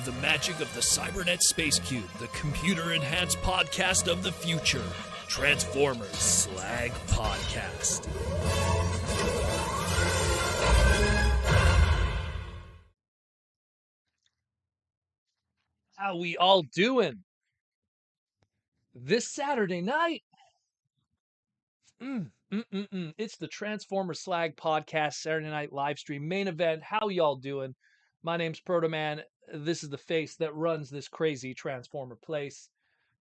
the magic of the Cybernet Space Cube, the computer-enhanced podcast of the future. Transformers Slag Podcast. How we all doing? This Saturday night, it's the Transformers Slag Podcast Saturday Night live stream main event. How y'all doing? My name's Proto Man. This is the face that runs this crazy Transformer place.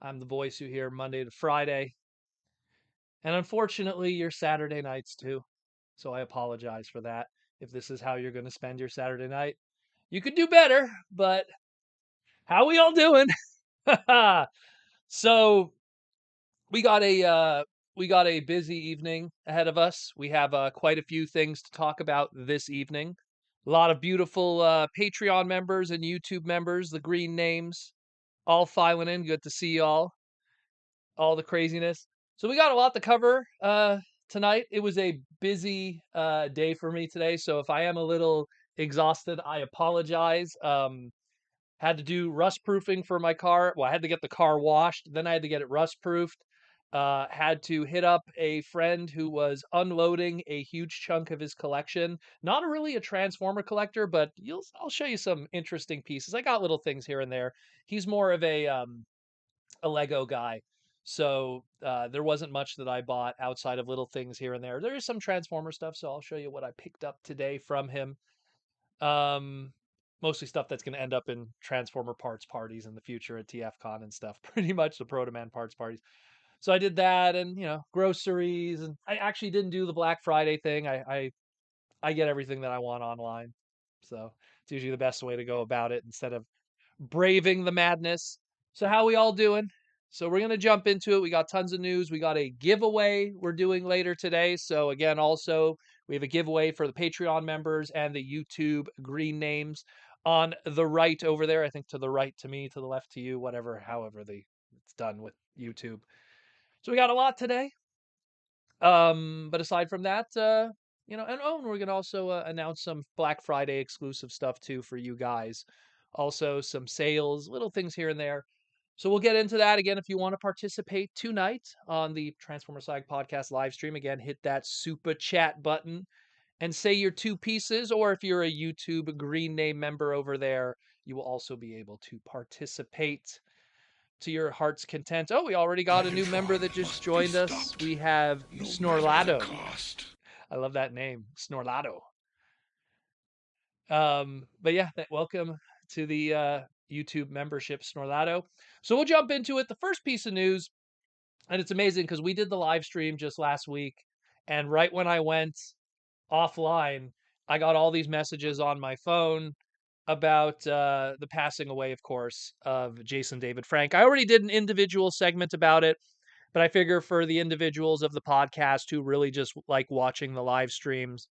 I'm the voice you hear Monday to Friday. And unfortunately, your Saturday nights too. So I apologize for that. If this is how you're going to spend your Saturday night, you could do better, but how we all doing? So we got a busy evening ahead of us. We have quite a few things to talk about this evening. A lot of beautiful Patreon members and YouTube members, the green names, all filing in. Good to see y'all. All the craziness. So we got a lot to cover tonight. It was a busy day for me today. So if I am a little exhausted, I apologize. Had to do rust proofing for my car. Well, I had to get the car washed. Then I had to get it rust proofed. Had to hit up a friend who was unloading a huge chunk of his collection. Not really a Transformer collector, but I'll show you some interesting pieces. I got little things here and there. He's more of a Lego guy. So there wasn't much that I bought outside of little things here and there. There is some Transformer stuff, so I'll show you what I picked up today from him. Mostly stuff that's going to end up in Transformer parts parties in the future at TFCon and stuff. Pretty much the Proto Man parts parties. So I did that, and groceries, and I actually didn't do the Black Friday thing. I get everything that I want online, so it's usually the best way to go about it instead of braving the madness. So how we all doing? So we're going to jump into it. We got tons of news. We got a giveaway we're doing later today. So again, also we have a giveaway for the Patreon members and the YouTube green names on the right over there. I think to the right to me, to the left to you, whatever, however it's done with YouTube. So we got a lot today. But aside from that, and we're going to also announce some Black Friday exclusive stuff too for you guys. Also some sales, little things here and there. So we'll get into that again. If you want to participate tonight on the Transformer Slag Podcast live stream, again, hit that super chat button and say your two pieces. Or if you're a YouTube green name member over there, you will also be able to participate to your heart's content. Oh, we already got a new member that just joined us. We have Snorlato. I love that name, Snorlato. But yeah, welcome to the YouTube membership, Snorlato. So we'll jump into it. The first piece of news, and it's amazing because we did the live stream just last week, and right when I went offline, I got all these messages on my phone about the passing away, of course, of Jason David Frank. I already did an individual segment about it, but I figure for the individuals of the podcast who really just like watching the live streams,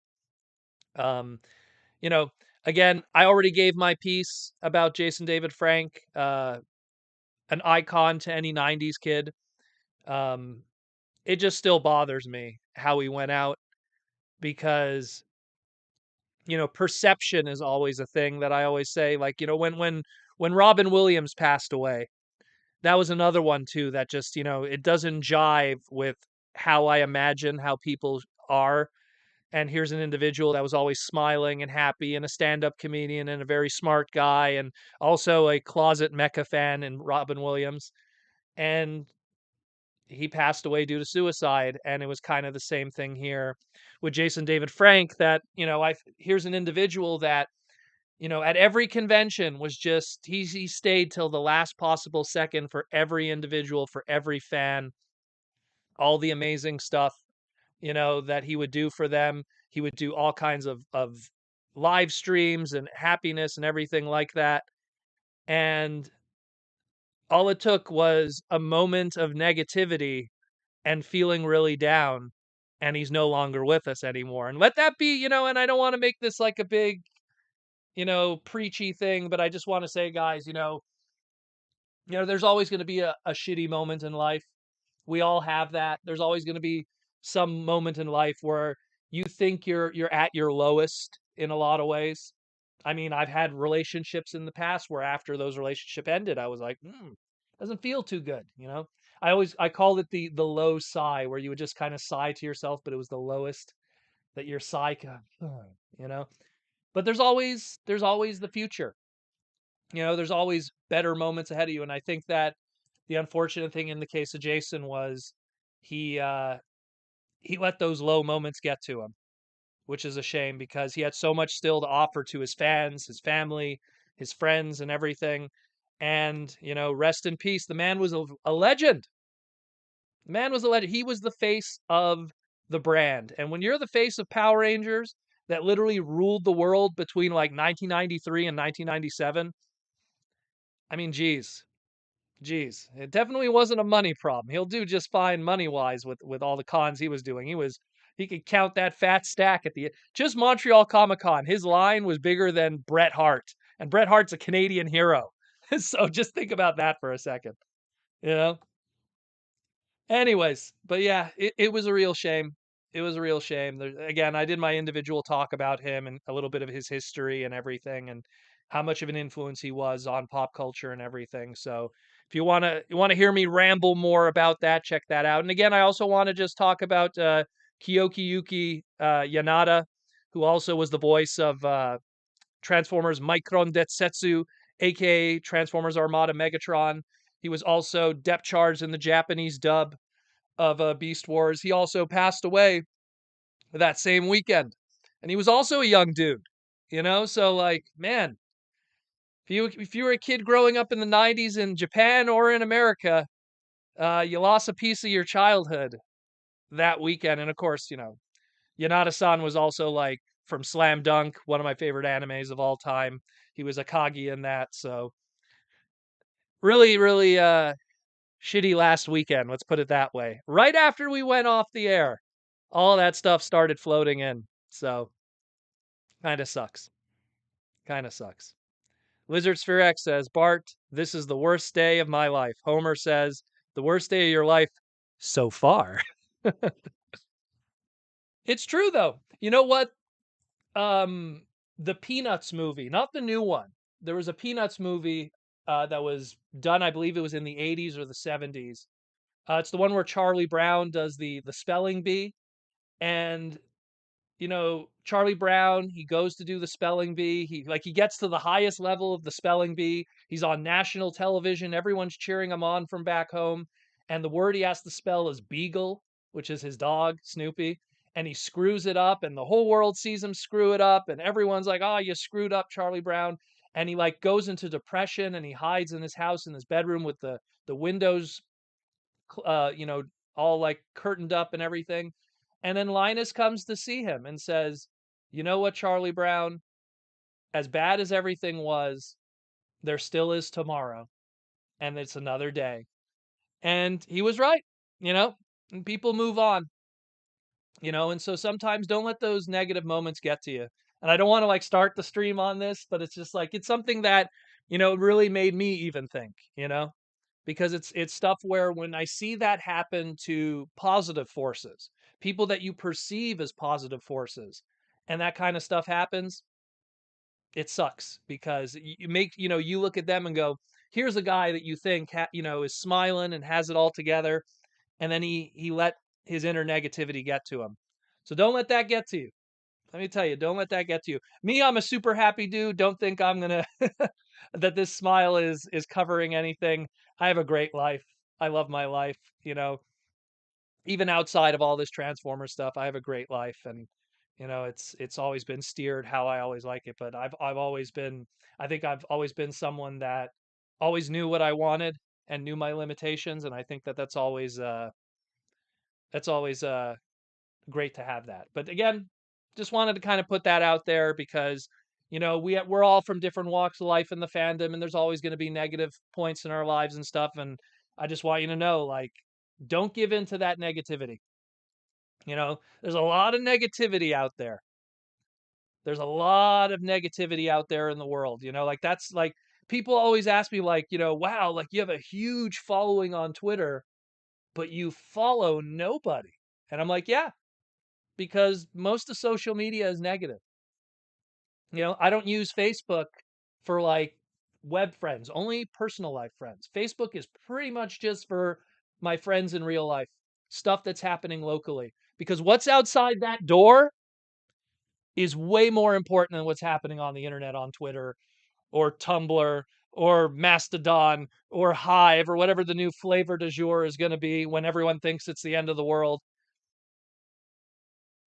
again, I already gave my piece about Jason David Frank, an icon to any 90s kid. It just still bothers me how he went out because perception is always a thing that I always say. Like, when Robin Williams passed away, that was another one too that just, it doesn't jive with how I imagine how people are. And here's an individual that was always smiling and happy and a stand-up comedian and a very smart guy and also a closet mecha fan in Robin Williams. And he passed away due to suicide. And it was kind of the same thing here with Jason David Frank that, here's an individual that, at every convention was just, he stayed till the last possible second for every individual, for every fan, all the amazing stuff, that he would do for them. He would do all kinds of live streams and happiness and everything like that. And all it took was a moment of negativity and feeling really down, and he's no longer with us anymore. And let that be, and I don't want to make this like a big, preachy thing, but I just want to say, guys, there's always going to be a shitty moment in life. We all have that. There's always going to be some moment in life where you think you're at your lowest in a lot of ways. I mean, I've had relationships in the past where after those relationship ended, I was like, doesn't feel too good, you know? I called it the low sigh, where you would just kind of sigh to yourself, but it was the lowest that your sigh could, you know? But there's always the future. You know, there's always better moments ahead of you. And I think that the unfortunate thing in the case of Jason was he he let those low moments get to him, which is a shame because he had so much still to offer to his fans, his family, his friends, and everything. And, you know, rest in peace. The man was a legend. The man was a legend. He was the face of the brand. And when you're the face of Power Rangers that literally ruled the world between like 1993 and 1997, I mean, geez, it definitely wasn't a money problem. He'll do just fine money wise with all the cons he was doing. He could count that fat stack at the just Montreal Comic Con. His line was bigger than Bret Hart, and Bret Hart's a Canadian hero. So just think about that for a second. You know. Anyways, but yeah, it was a real shame. It was a real shame. Again, I did my individual talk about him and a little bit of his history and everything, and how much of an influence he was on pop culture and everything. So if you wanna hear me ramble more about that, check that out. And again, I also want to just talk about Kiyokiyuki Yanada, who also was the voice of Transformers Micron Detsetsu, aka Transformers Armada Megatron. He was also depth charged in the Japanese dub of Beast Wars. He also passed away that same weekend, and he was also a young dude. You know, so like, man, if you were a kid growing up in the '90s in Japan or in America, you lost a piece of your childhood that weekend. And of course, you know, Yanada-san was also like from Slam Dunk, one of my favorite animes of all time. He was Akagi in that, so really, really shitty last weekend, let's put it that way. Right after we went off the air, all that stuff started floating in. So, kind of sucks. Kind of sucks. Lizard Sphere X says, Bart, this is the worst day of my life. Homer says, the worst day of your life so far. It's true though. You know what? Um the Peanuts movie, not the new one. There was a Peanuts movie that was done, I believe it was in the 80s or the 70s. It's the one where Charlie Brown does the spelling bee, and you know, Charlie Brown, he goes to do the spelling bee. He gets to the highest level of the spelling bee. He's on national television. Everyone's cheering him on from back home. And the word he has to spell is beagle, which is his dog, Snoopy. And he screws it up, and the whole world sees him screw it up. And everyone's like, oh, you screwed up, Charlie Brown. And he like goes into depression, and he hides in his house in his bedroom with the windows you know, all like curtained up and everything. And then Linus comes to see him and says, you know what, Charlie Brown, as bad as everything was, there still is tomorrow, and it's another day. And he was right, you know, and people move on, you know, and so sometimes don't let those negative moments get to you. And I don't want to like start the stream on this, but it's just like, it's something that, you know, really made me even think, you know, because it's stuff where when I see that happen to positive forces, people that you perceive as positive forces, and that kind of stuff happens, it sucks because you make, you know, you look at them and go, here's a guy that you think you know, is smiling and has it all together, and then he let his inner negativity get to him. So don't let that get to you. Let me tell you, don't let that get to you. Me, I'm a super happy dude. Don't think I'm gonna that this smile is covering anything. I have a great life. I love my life. You know, even outside of all this Transformer stuff, I have a great life, and you know, it's always been steered how I always like it. But I've always been, I think I've always been someone that always knew what I wanted and knew my limitations, and I think that that's always great to have that. But again, just wanted to kind of put that out there because you know we're all from different walks of life in the fandom, and there's always going to be negative points in our lives and stuff. And I just want you to know, like, don't give in to that negativity. You know, there's a lot of negativity out there. There's a lot of negativity out there in the world. You know, like that's like people always ask me, like, you know, wow, like you have a huge following on Twitter, but you follow nobody. And I'm like, yeah, because most of social media is negative. I don't use Facebook for like web friends, only personal life friends. Facebook is pretty much just for my friends in real life, stuff that's happening locally. Because what's outside that door is way more important than what's happening on the internet, on Twitter or Tumblr or Mastodon or Hive or whatever the new flavor du jour is going to be when everyone thinks it's the end of the world.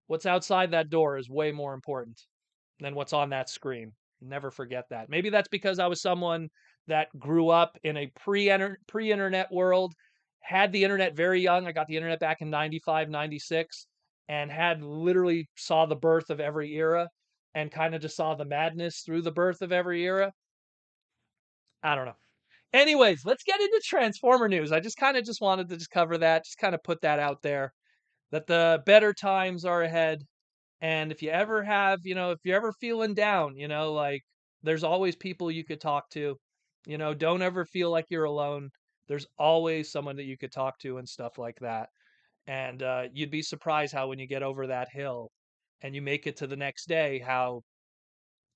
What's outside that door is way more important than what's on that screen. Never forget that. Maybe that's because I was someone that grew up in a pre-internet world, had the internet very young. I got the internet back in 95, 96, and had literally saw the birth of every era and kind of just saw the madness through the birth of every era. I don't know. Anyways, let's get into Transformer news. I just kind of just wanted to just cover that, just kind of put that out there that the better times are ahead. And if you ever have, if you're ever feeling down, like there's always people you could talk to. Don't ever feel like you're alone. There's always someone that you could talk to and stuff like that. And you'd be surprised how when you get over that hill and you make it to the next day, how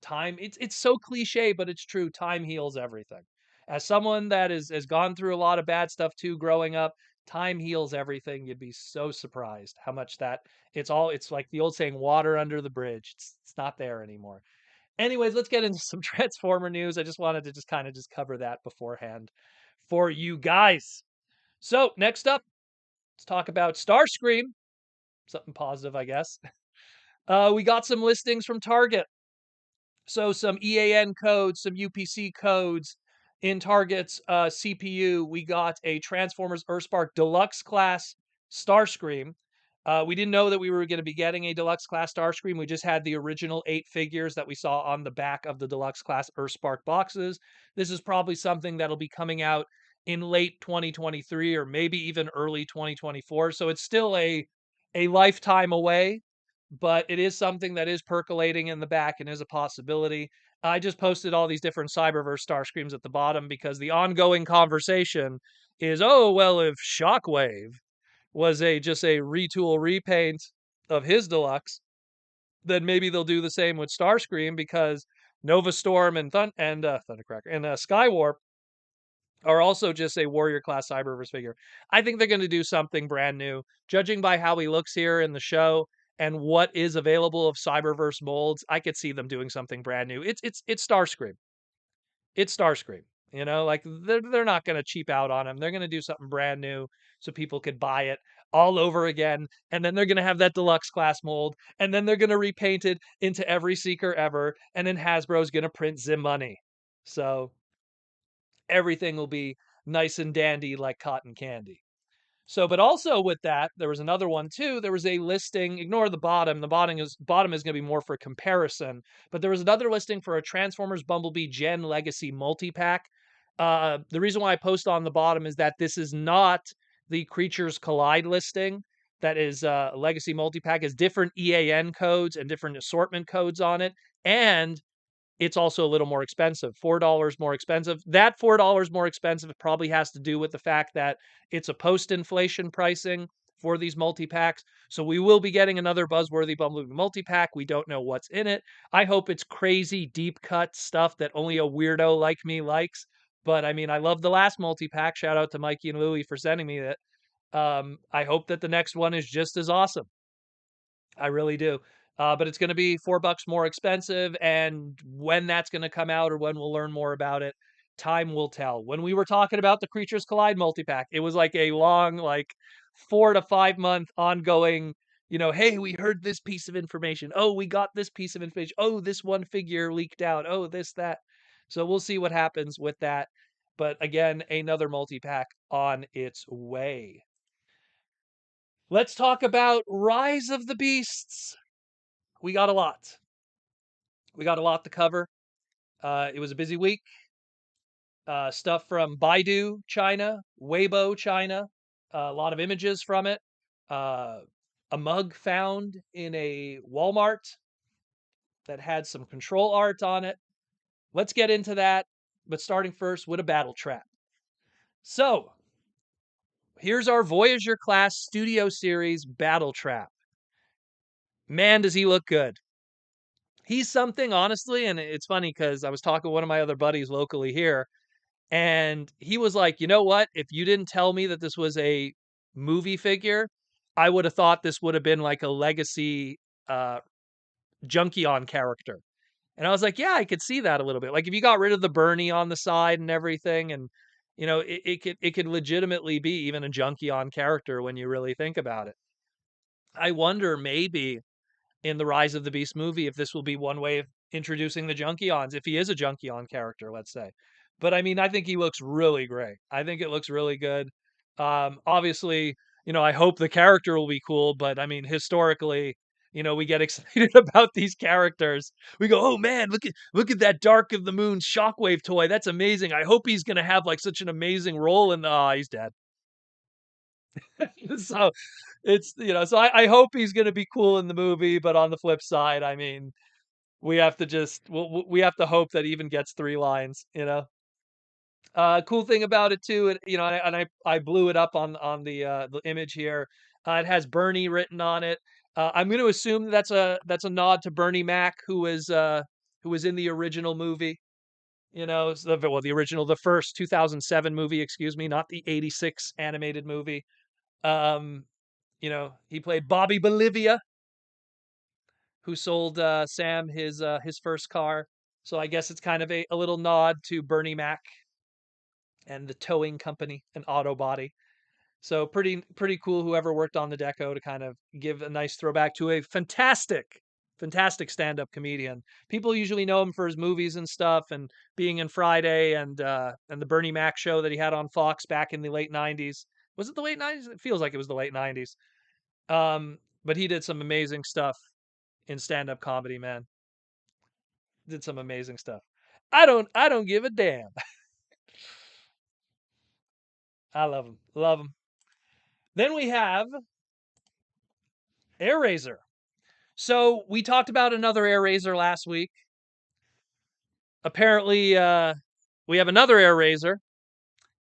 time it's so cliche, but it's true. Time heals everything. As someone that has gone through a lot of bad stuff too growing up, time heals everything. You'd be so surprised how much that it's like the old saying, water under the bridge. It's not there anymore. Anyways, let's get into some Transformer news. I just wanted to just kind of just cover that beforehand for you guys. So next up, let's talk about Starscream. Something positive, I guess. We got some listings from Target. So some EAN codes, some UPC codes in Target's CPU. We got a Transformers Earthspark Deluxe class Starscream. We didn't know that we were going to be getting a Deluxe class Starscream. We just had the original 8 figures that we saw on the back of the Deluxe class Earthspark boxes. This is probably something that'll be coming out in late 2023 or maybe even early 2024. So it's still a lifetime away, but it is something that is percolating in the back and is a possibility. I just posted all these different Cyberverse Starscreams at the bottom because the ongoing conversation is, oh, well, if Shockwave was just a retool repaint of his deluxe, then maybe they'll do the same with Starscream because Nova Storm and Thundercracker and Skywarp are also just a warrior class Cyberverse figure. I think they're going to do something brand new. Judging by how he looks here in the show and what is available of Cyberverse molds, I could see them doing something brand new. It's Starscream. It's Starscream. Like they're not going to cheap out on him. They're going to do something brand new so people could buy it all over again, and then they're going to have that deluxe class mold, and then they're going to repaint it into every Seeker ever, and then Hasbro's going to print Zim money. So everything will be nice and dandy like cotton candy. So, but also with that, there was another one too. There was a listing. Ignore the bottom. The bottom is going to be more for comparison. But there was another listing for a Transformers Bumblebee Gen Legacy multi-pack. The reason why I post on the bottom is that this is not the Creatures Collide listing. That is Legacy multi-pack is different EAN codes and different assortment codes on it, and it's also a little more expensive, $4 more expensive. That $4 more expensive probably has to do with the fact that it's a post-inflation pricing for these multi-packs. So we will be getting another Buzzworthy Bumblebee multi-pack. We don't know what's in it. I hope it's crazy, deep cut stuff that only a weirdo like me likes. But I mean, I love the last multi-pack. Shout out to Mikey and Louie for sending me it. I hope that the next one is just as awesome. I really do. But it's going to be $4 more expensive. And when that's going to come out or when we'll learn more about it, time will tell. When we were talking about the Creatures Collide multi-pack, it was like a long, like 4 to 5 month ongoing, hey, we heard this piece of information. Oh, we got this piece of information. Oh, this one figure leaked out. Oh, this, that. So we'll see what happens with that. But again, another multi-pack on its way. Let's talk about Rise of the Beasts. We got a lot. We got a lot to cover. It was a busy week. Stuff from Baidu, China, Weibo, China. A lot of images from it. A mug found in a Walmart that had some control art on it. Let's get into that. But starting first with a battle trap. So, here's our Voyager class Studio Series battle trap. Man, does he look good. He's something, honestly, and it's funny because I was talking to one of my other buddies locally here, and he was like, "You know what? If you didn't tell me that this was a movie figure, I would have thought this would have been like a legacy uh Junkion character." And I was like, "Yeah, I could see that a little bit." Like if you got rid of the Bernie on the side and everything, and it could legitimately be even a Junkion character when you really think about it. I wonder maybe in the Rise of the Beast movie if this will be one way of introducing the Junkions, if he is a Junkion character, let's say. But I mean, I think he looks really great. I think it looks really good. Obviously, I hope the character will be cool, but I mean, historically, we get excited about these characters. We go, "Oh man, look at that Dark of the Moon Shockwave toy. That's amazing. I hope he's gonna have like such an amazing role in the." Oh, he's dead. So so I hope he's gonna be cool in the movie, but on the flip side, I mean, we have to we have to hope that he even gets 3 lines. Cool thing about it too, and I blew it up on the image here. It has Bernie written on it. I'm gonna assume that's a nod to Bernie Mac, who was in the original movie. The original, the first 2007 movie, excuse me, not the '86 animated movie. Um, he played Bobby Bolivia, who sold Sam his first car. So I guess it's kind of a little nod to Bernie Mac and the towing company and Auto Body. So pretty cool. Whoever worked on the deco to kind of give a nice throwback to a fantastic stand-up comedian. People usually know him for his movies and stuff, and being in Friday and the Bernie Mac show that he had on Fox back in the late '90s. Was it the late '90s? It feels like it was the late '90s. But he did some amazing stuff in stand-up comedy, man. Did some amazing stuff. I don't give a damn. I love him. Love him. Then we have Airazor. So we talked about another Airazor last week. Apparently, we have another Airazor.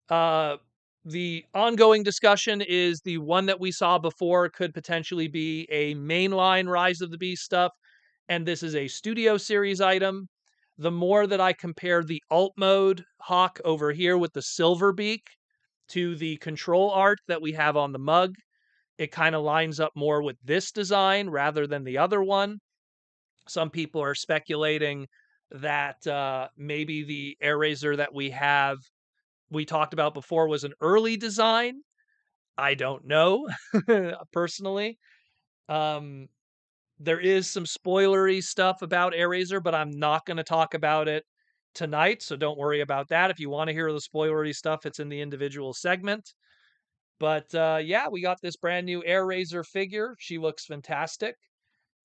Uh, the ongoing discussion is the one that we saw before could potentially be a mainline Rise of the Beast stuff, and this is a Studio Series item. The more that I compare the alt mode Hawk over here with the silver beak to the control art that we have on the mug, it kind of lines up more with this design rather than the other one. Some people are speculating that maybe the Airazor that we talked about before was an early design. I don't know personally. Um, there is some spoilery stuff about Airazor, but I'm not going to talk about it tonight, so don't worry about that. If you want to hear the spoilery stuff, it's in the individual segment. But yeah, we got this brand new Airazor figure. She looks fantastic.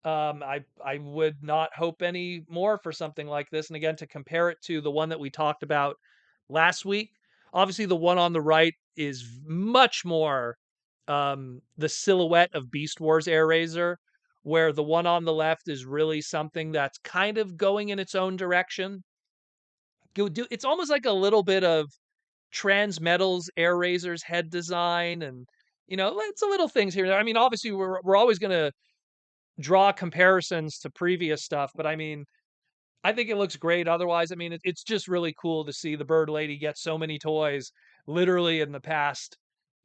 I would not hope any more for something like this. And again, to compare it to the one that we talked about last week, obviously the one on the right is much more the silhouette of Beast Wars Airazor, where the one on the left is really something that's kind of going in its own direction. It's almost like a little bit of Transmetal's Airazor's head design, and it's a little things here. I mean, obviously we're always going to draw comparisons to previous stuff, but I mean, I think it looks great. Otherwise, I mean, it's just really cool to see the Bird Lady get so many toys literally in the past,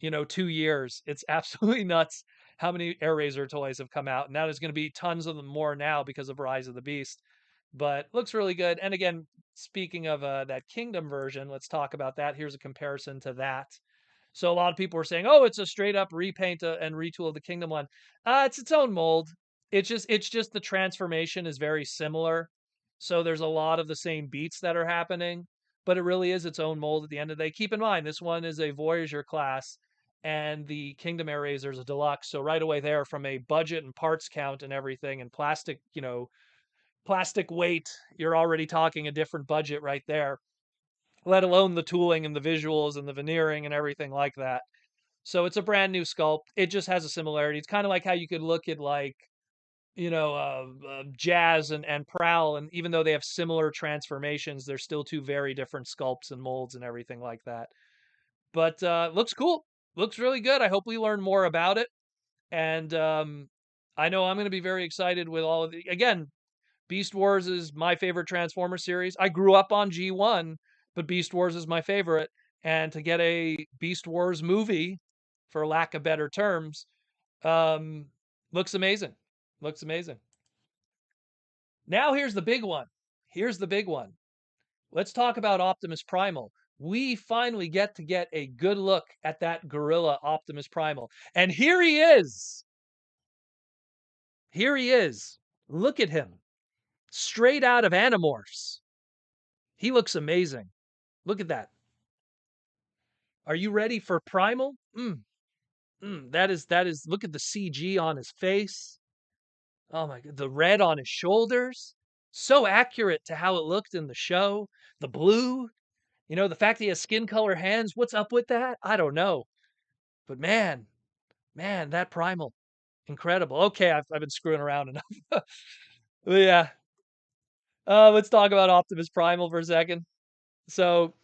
2 years. It's absolutely nuts how many Airazor toys have come out. Now there's going to be tons of them more now because of Rise of the Beast. But looks really good. And again, speaking of that Kingdom version, let's talk about that. Here's a comparison to that. So a lot of people are saying, "Oh, it's a straight up repaint and retool of the Kingdom one." It's its own mold. It's just the transformation is very similar. So there's a lot of the same beats that are happening, but it really is its own mold at the end of the day. Keep in mind, this one is a Voyager class, and the Kingdom Airazor is a deluxe. So right away there, from a budget and parts count and everything, and plastic weight, you're already talking a different budget right there. Let alone the tooling and the visuals and the veneering and everything like that. So it's a brand new sculpt. It just has a similarity. It's kind of like how you could look at like Jazz and Prowl, and even though they have similar transformations, they're still two very different sculpts and molds and everything like that. But looks cool. Looks really good. I hope we learn more about it. And I know I'm going to be very excited with all of the. Again, Beast Wars is my favorite Transformer series. I grew up on G1, but Beast Wars is my favorite. And to get a Beast Wars movie, for lack of better terms, um, looks amazing. Looks amazing. Now here's the big one. Here's the big one. Let's talk about Optimus Primal. We finally get to get a good look at that gorilla Optimus Primal. And here he is. Here he is. Look at him. Straight out of Animorphs. He looks amazing. Look at that. Are you ready for Primal? That is look at the CG on his face. Oh my god, the red on his shoulders. So accurate to how it looked in the show. The blue, the fact he has skin color hands, what's up with that? I don't know. But man, that Primal, incredible. Okay, I've been screwing around enough. Yeah. Let's talk about Optimus Primal for a second. So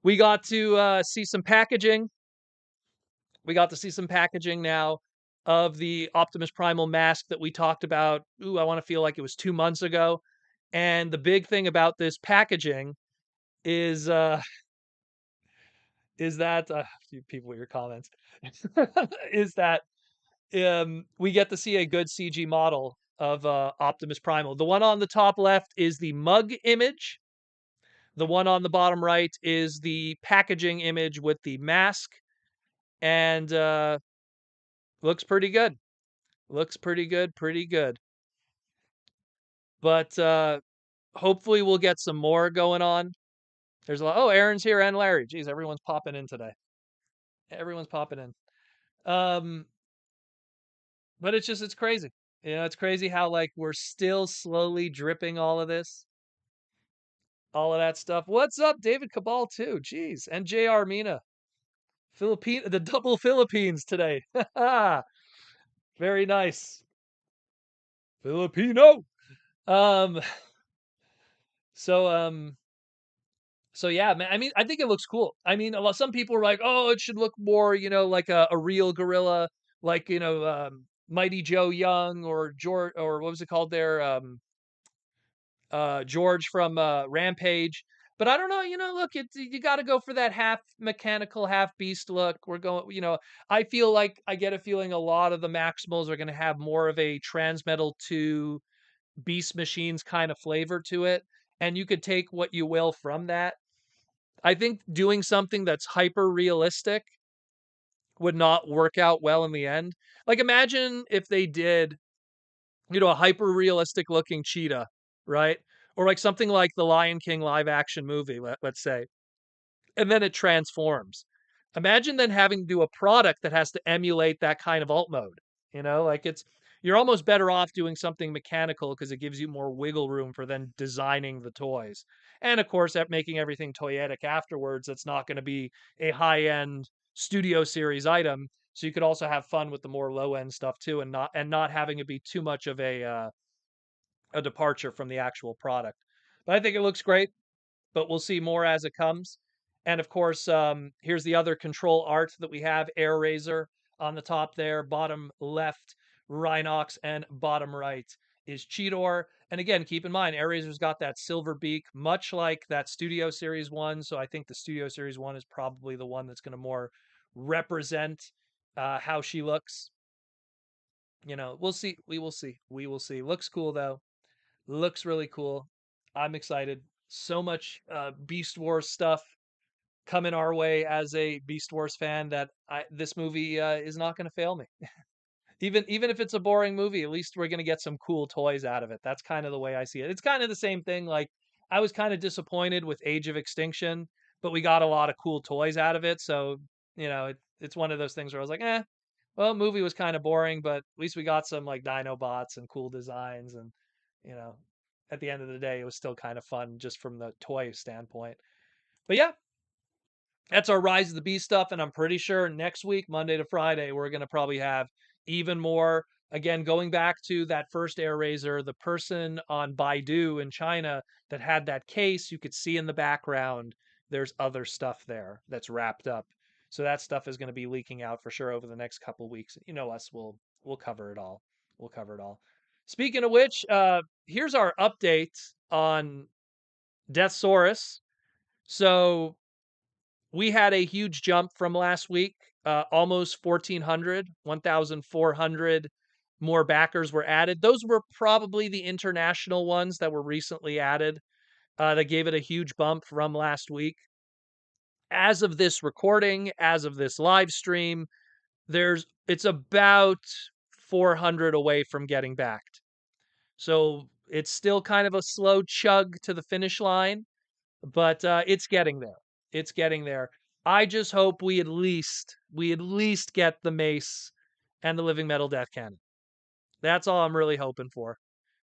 we got to see some packaging. We got to see some packaging now of the Optimus Primal mask that we talked about. Ooh, I want to feel like it was 2 months ago. And the big thing about this packaging is is that you people with your comments is that we get to see a good CG model of Optimus Primal. The one on the top left is the mug image. The one on the bottom right is the packaging image with the mask, and looks pretty good. Looks pretty good, pretty good. But hopefully we'll get some more going on. There's a lot. Oh, Aaron's here and Larry. Geez, everyone's popping in today. Everyone's popping in. Um, but it's crazy. It's crazy how like we're still slowly dripping all of this, all of that stuff. What's up, David Cabal too? Jeez, and J.R. Mina, the double Philippines today. Very nice, Filipino. Um, so So yeah, man. I mean, I think it looks cool. I mean, some people are like, "Oh, it should look more, like a real gorilla, like Mighty Joe Young or George or what was it called there, George from Rampage." But I don't know. Look, you got to go for that half mechanical, half beast look. We're going. I feel like I get a feeling a lot of the Maximals are going to have more of a Transmetal to Beast Machines kind of flavor to it, and you could take what you will from that. I think doing something that's hyper realistic would not work out well in the end. Like imagine if they did, a hyper realistic looking cheetah, right? Or like something like the Lion King live action movie, let's say, and then it transforms. Imagine then having to do a product that has to emulate that kind of alt mode. Like you're almost better off doing something mechanical because it gives you more wiggle room for then designing the toys. And of course, that making everything toyetic afterwards, that's not going to be a high-end studio series item. So you could also have fun with the more low-end stuff too, and not having it be too much of a departure from the actual product. But I think it looks great, but we'll see more as it comes. And of course, here's the other control art that we have: Airazor on the top there, bottom left, Rhinox, and bottom right is Cheetor. And again, keep in mind, Airazor's got that silver beak, much like that Studio Series 1. So I think the Studio Series 1 is probably the one that's going to more represent how she looks. We'll see. We will see. We will see. Looks cool, though. Looks really cool. I'm excited. So much Beast Wars stuff coming our way as a Beast Wars fan that this movie is not going to fail me. Even if it's a boring movie, at least we're going to get some cool toys out of it. That's kind of the way I see it. It's kind of the same thing. Like I was kind of disappointed with Age of Extinction, but we got a lot of cool toys out of it. So it's one of those things where I was like, well, movie was kind of boring, but at least we got some like Dinobots and cool designs, and you know, at the end of the day, it was still kind of fun just from the toy standpoint. But yeah, that's our Rise of the Beast stuff, and I'm pretty sure next week, Monday to Friday, we're gonna probably have even more. Again, going back to that first Airazor, the person on Baidu in China that had that case, you could see in the background, there's other stuff there that's wrapped up. So that stuff is going to be leaking out for sure over the next couple weeks. You know us, we'll cover it all. We'll cover it all. Speaking of which, here's our update on Deathsaurus. So we had a huge jump from last week, almost 1,400, 1,400 more backers were added. Those were probably the international ones that were recently added that gave it a huge bump from last week. As of this recording, as of this live stream, it's about 400 away from getting backed. So it's still kind of a slow chug to the finish line, but it's getting there. It's getting there. I just hope we at least get the mace and the living metal death cannon. That's all I'm really hoping for,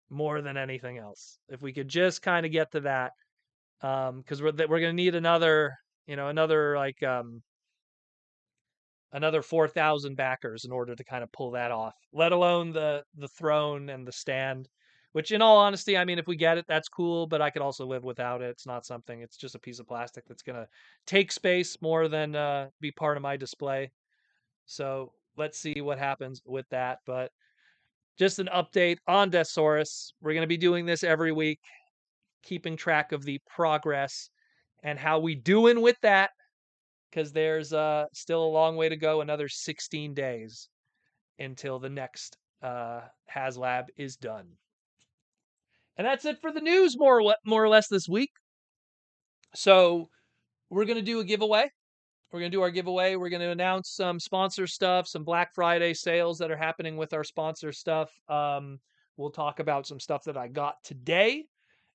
more than anything else. If we could just kind of get to that, because we're gonna need another, another 4,000 backers in order to kind of pull that off. Let alone the throne and the stand, which in all honesty, I mean, if we get it, that's cool, but I could also live without it. It's not something. It's just a piece of plastic that's gonna take space more than be part of my display. So let's see what happens with that. But just an update on Deathsaurus. We're gonna be doing this every week, keeping track of the progress and how we doing with that, because there's still a long way to go, another 16 days until the next Haslab is done. And that's it for the news, more or less this week. So we're going to do a giveaway. We're going to do our giveaway. We're going to announce some sponsor stuff, some Black Friday sales that are happening with our sponsor stuff. We'll talk about some stuff that I got today.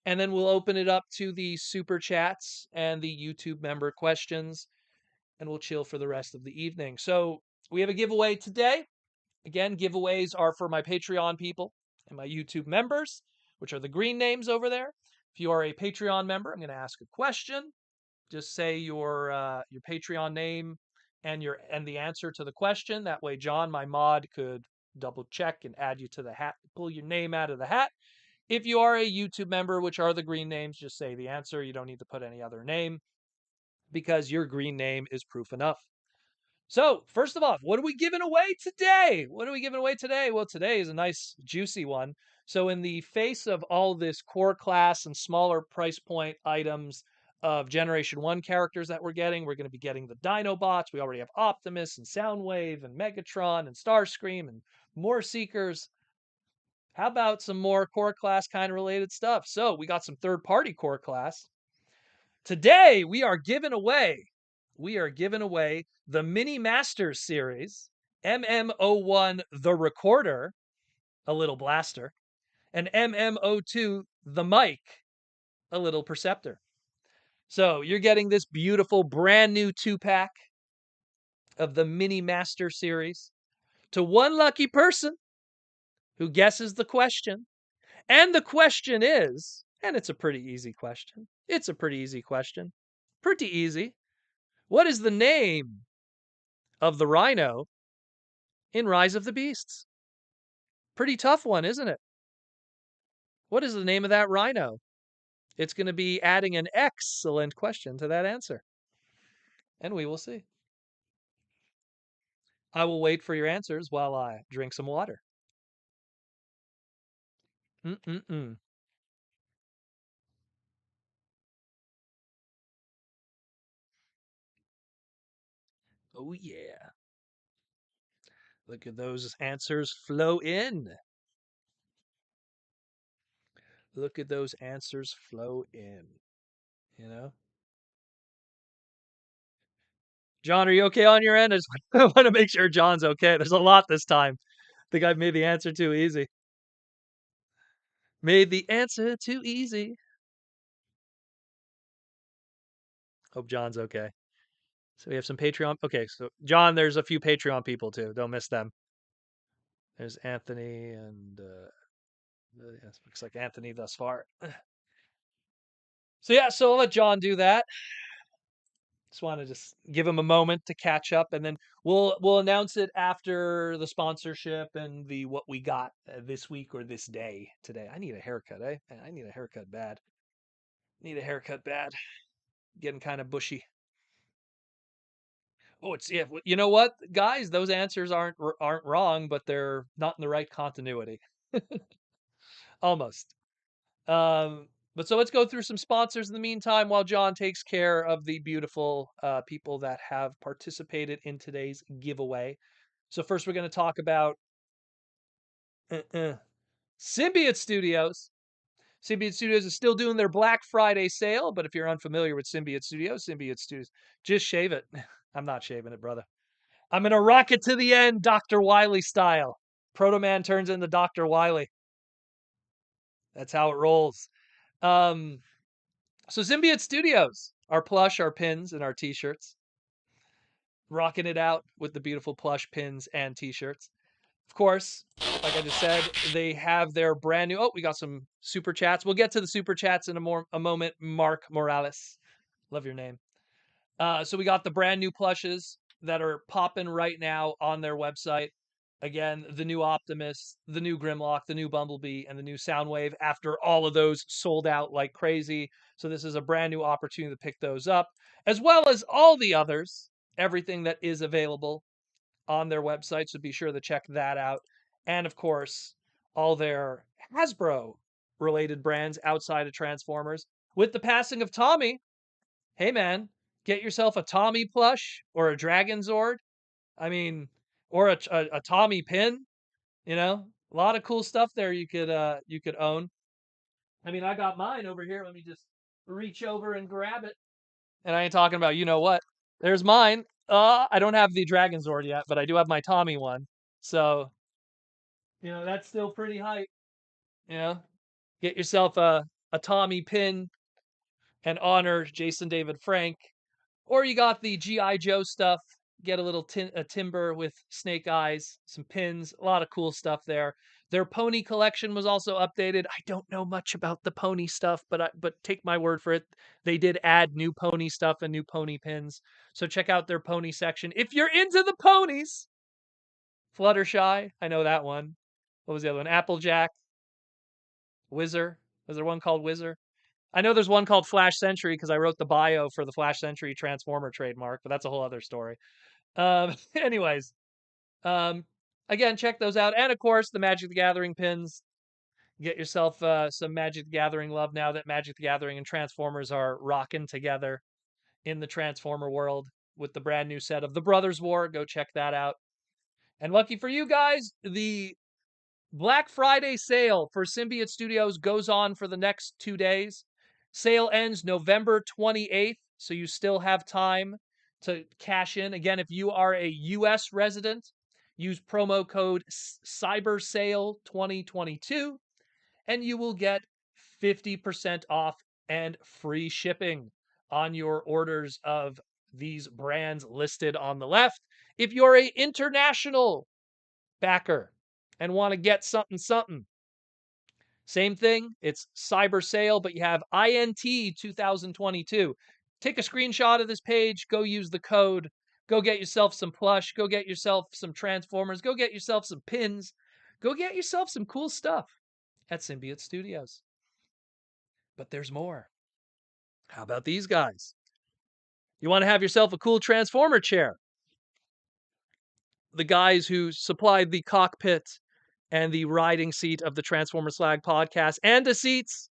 And then we'll open it up to the super chats and the YouTube member questions. And we'll chill for the rest of the evening. So we have a giveaway today. Again, giveaways are for my Patreon people and my YouTube members, which are the green names over there. If you are a Patreon member, I'm going to ask a question. Just say your Patreon name and the answer to the question. That way, John, my mod, could double check and add you to the hat, pull your name out of the hat. If you are a YouTube member, which are the green names, just say the answer. You don't need to put any other name because your green name is proof enough. So, first of all, what are we giving away today? What are we giving away today? Well, today is a nice, juicy one. So, in the face of all this core class and smaller price point items of Generation 1 characters that we're going to be getting the Dinobots. We already have Optimus and Soundwave and Megatron and Starscream and more Seekers. How about some more core class kind of related stuff? So, we got some third party core class. Today, we are giving away the Mini Masters series, MMO1 The Recorder, a little blaster, and MMO2 The Mic, a little Perceptor. So you're getting this beautiful brand new 2-pack of the Mini Master series to one lucky person who guesses the question. And the question is, and it's a pretty easy question. Pretty easy. What is the name of the rhino in Rise of the Beasts? Pretty tough one, isn't it? What is the name of that rhino? It's going to be adding an excellent question to that answer. And we will see. I will wait for your answers while I drink some water. Mm-mm-mm. Oh, yeah. Look at those answers flow in. Look at those answers flow in. You know? John, are you okay on your end? I just want to make sure John's okay. There's a lot this time. I think I've made the answer too easy. Made the answer too easy. Hope John's okay. So we have some Patreon. Okay, so John, there's a few Patreon people too. Don't miss them. There's Anthony and yes, looks like Anthony thus far. So yeah, so I'll let John do that. Just want to give him a moment to catch up, and then we'll announce it after the sponsorship and the what we got this week or this day today. I need a haircut, eh? Man, I need a haircut bad. Need a haircut bad. Getting kind of bushy. Oh, it's yeah. You know what, guys? Those answers aren't wrong, but they're not in the right continuity. Almost. But so let's go through some sponsors in the meantime while John takes care of the beautiful people that have participated in today's giveaway. So first we're going to talk about Symbiote Studios. Symbiote Studios is still doing their Black Friday sale, but if you're unfamiliar with Symbiote Studios, just shave it. I'm not shaving it, brother. I'm going to rock it to the end, Dr. Wily style. Proto Man turns into Dr. Wily. That's how it rolls. Um, so Symbiote Studios, our plush, our pins, and our t-shirts. Rocking it out with the beautiful plush pins and t-shirts. Of course, like I just said, they have their brand new. Oh, we got some super chats. We'll get to the super chats in a moment. Mark Morales, love your name. So we got the brand new plushes that are popping right now on their website. Again, the new Optimus, the new Grimlock, the new Bumblebee, and the new Soundwave after all of those sold out like crazy. So this is a brand new opportunity to pick those up, as well as all the others, everything that is available on their website. So be sure to check that out. And of course, all their Hasbro related brands outside of Transformers. With the passing of Tommy, hey man, get yourself a Tommy plush or a Dragon Zord. I mean, or a Tommy pin. You know, a lot of cool stuff there you could own. I mean, I got mine over here. Let me just reach over and grab it. And I ain't talking about you know what. There's mine. I don't have the Dragon Zord yet, but I do have my Tommy one. So, that's still pretty hype. You know, get yourself a Tommy pin and honor Jason David Frank. Or you got the G.I. Joe stuff. Get a little a timber with snake eyes, some pins, a lot of cool stuff there. Their pony collection was also updated. I don't know much about the pony stuff, but take my word for it. They did add new pony stuff and new pony pins. So check out their pony section. If you're into the ponies, Fluttershy, I know that one. What was the other one? Applejack, Whizzer. Was there one called Whizzer? I know there's one called Flash Sentry because I wrote the bio for the Flash Sentry Transformer trademark, but that's a whole other story. Anyways, um, again, check those out. And of course, the Magic the Gathering pins. Get yourself some Magic the Gathering love now that Magic the Gathering and Transformers are rocking together in the Transformer world with the brand new set of The Brothers War. Go check that out. And lucky for you guys, the Black Friday sale for Symbiote Studios goes on for the next 2 days. Sale ends November 28th, so you still have time to cash in. Again, if you are a US resident, use promo code CYBERSALE2022 and you will get 50% off and free shipping on your orders of these brands listed on the left. If you're a international backer and want to get something something, same thing. It's cyber sale, but you have INT 2022. Take a screenshot of this page, go use the code, go get yourself some plush, go get yourself some Transformers, go get yourself some pins, go get yourself some cool stuff at Symbiote Studios. But there's more. How about these guys? You want to have yourself a cool Transformer chair? The guys who supplied the cockpit and the riding seat of the Transformer Slag podcast and the seats,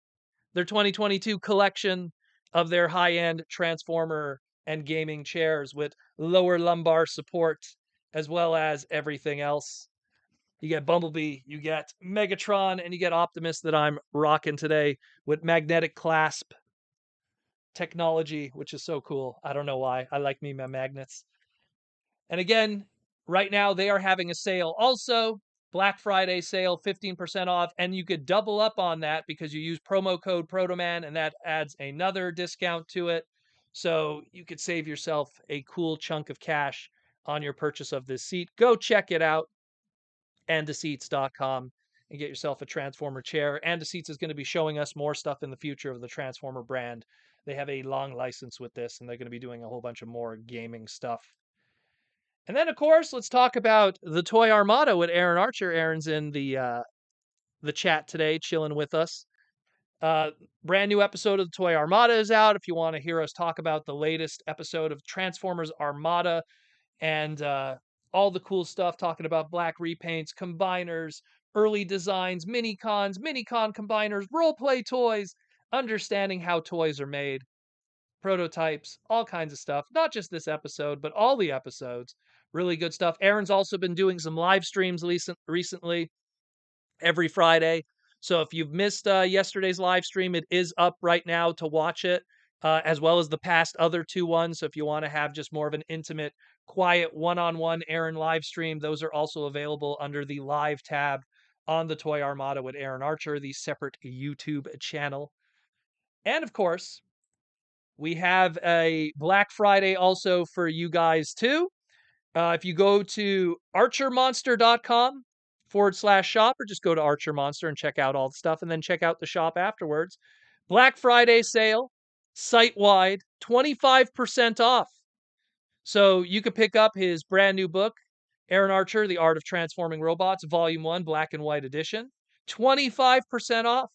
their 2022 collection of their high-end Transformer and gaming chairs with lower lumbar support, as well as everything else. You get Bumblebee, you get Megatron, and you get Optimus that I'm rocking today with magnetic clasp technology, which is so cool. I don't know why. I like me my magnets. And again, right now they are having a sale also. Black Friday sale, 15% off, and you could double up on that because you use promo code Protoman, and that adds another discount to it. So you could save yourself a cool chunk of cash on your purchase of this seat. Go check it out, andtheseats.com, and get yourself a Transformer chair. And the Seats is going to be showing us more stuff in the future of the Transformer brand. They have a long license with this, and they're going to be doing a whole bunch of more gaming stuff. And then, of course, let's talk about the Toy Armada with Aaron Archer. Aaron's in the chat today, chilling with us. Brand new episode of the Toy Armada is out. If you want to hear us talk about the latest episode of Transformers Armada and all the cool stuff, talking about black repaints, combiners, early designs, mini-cons, mini-con combiners, role-play toys, understanding how toys are made, prototypes, all kinds of stuff. Not just this episode, but all the episodes. Really good stuff. Aaron's also been doing some live streams recently every Friday. So if you've missed yesterday's live stream, it is up right now to watch it, as well as the past other two ones. So if you want to have just more of an intimate, quiet, one-on-one Aaron live stream, those are also available under the live tab on the Toy Armada with Aaron Archer, the separate YouTube channel. And of course, we have a Black Friday also for you guys too. If you go to archermonster.com/shop, or just go to Archer Monster and check out all the stuff, and then check out the shop afterwards. Black Friday sale, site wide, 25% off. So you could pick up his brand new book, Aaron Archer, The Art of Transforming Robots, Volume 1, Black and White Edition. 25% off.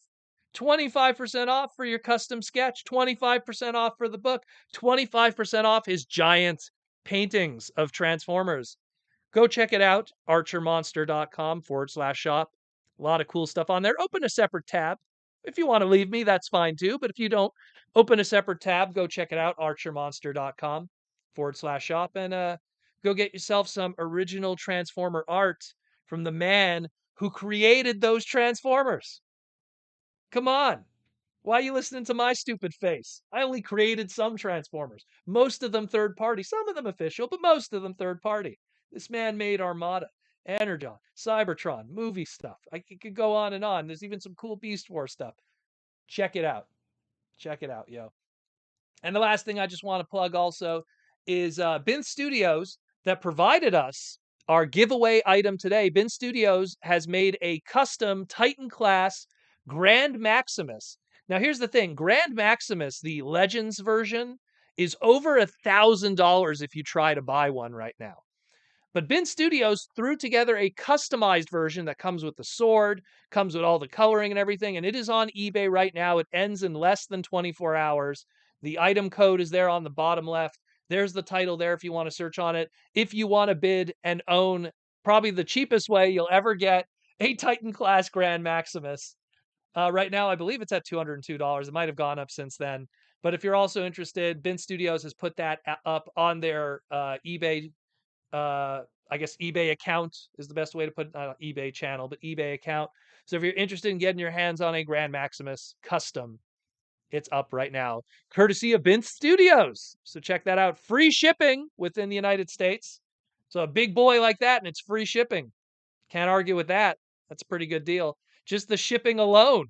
25% off for your custom sketch. 25% off for the book. 25% off his giant paintings of Transformers. Go check it out, archermonster.com/shop. A lot of cool stuff on there. Open a separate tab. If you want to leave me, that's fine too. But if you don't, open a separate tab. Go check it out, archermonster.com/shop, and go get yourself some original Transformer art from the man who created those Transformers. Come on. Why are you listening to my stupid face? I only created some Transformers. Most of them third party. Some of them official, but most of them third party. This man made Armada, Energon, Cybertron, movie stuff. I could go on and on. There's even some cool Beast Wars stuff. Check it out. Check it out, yo. And the last thing I just want to plug also is Bin Studios that provided us our giveaway item today. Bin Studios has made a custom Titan class Grand Maximus. Now, here's the thing. Grand Maximus, the Legends version, is over $1,000 if you try to buy one right now. But Bin Studios threw together a customized version that comes with the sword, comes with all the coloring and everything, and it is on eBay right now. It ends in less than 24 hours. The item code is there on the bottom left. There's the title there if you want to search on it. If you want to bid and own probably the cheapest way you'll ever get a Titan class Grand Maximus. Right now, I believe it's at $202. It might have gone up since then. But if you're also interested, Bin Studios has put that up on their eBay, I guess eBay account is the best way to put it, not eBay channel, but eBay account. So if you're interested in getting your hands on a Grand Maximus custom, it's up right now, courtesy of Bin Studios. So check that out. Free shipping within the United States. So a big boy like that, and it's free shipping. Can't argue with that. That's a pretty good deal. Just the shipping alone.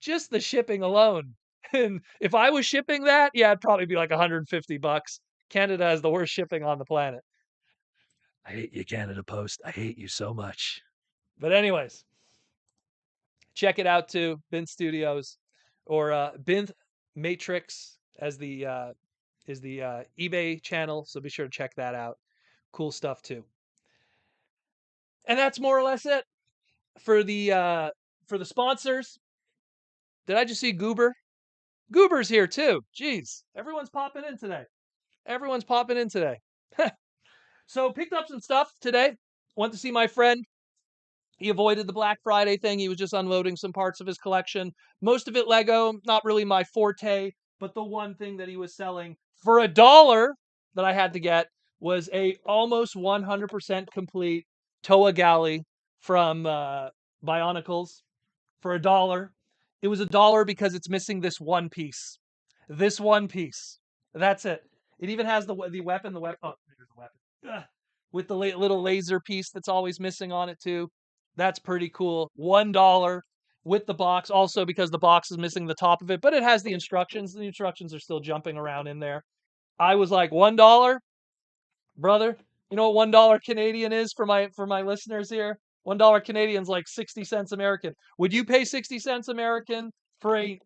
Just the shipping alone. And if I was shipping that, yeah, it'd probably be like $150. Canada has the worst shipping on the planet. I hate you, Canada Post. I hate you so much. But anyways, check it out too, Bin Studios, or Bin Matrix as the is the eBay channel. So be sure to check that out. Cool stuff too. And that's more or less it for the sponsors. Did I just see Goober? Goober's here too. Jeez, everyone's popping in today. Everyone's popping in today. So picked up some stuff today. Went to see my friend. He avoided the Black Friday thing. He was just unloading some parts of his collection. Most of it Lego, not really my forte, but the one thing that he was selling for $1 that I had to get was a almost 100% complete Toa Galley from Bionicles for $1. It was $1 because it's missing this one piece. This one piece. That's it. It even has the weapon. The weapon. Oh, there's the weapon. Ugh. With the little laser piece that's always missing on it too. That's pretty cool. $1 with the box. Also because the box is missing the top of it, but it has the instructions. The instructions are still jumping around in there. I was like, $1, brother. You know what $1 Canadian is for my listeners here? $1 Canadian's like 60 cents American. Would you pay 60 cents American for a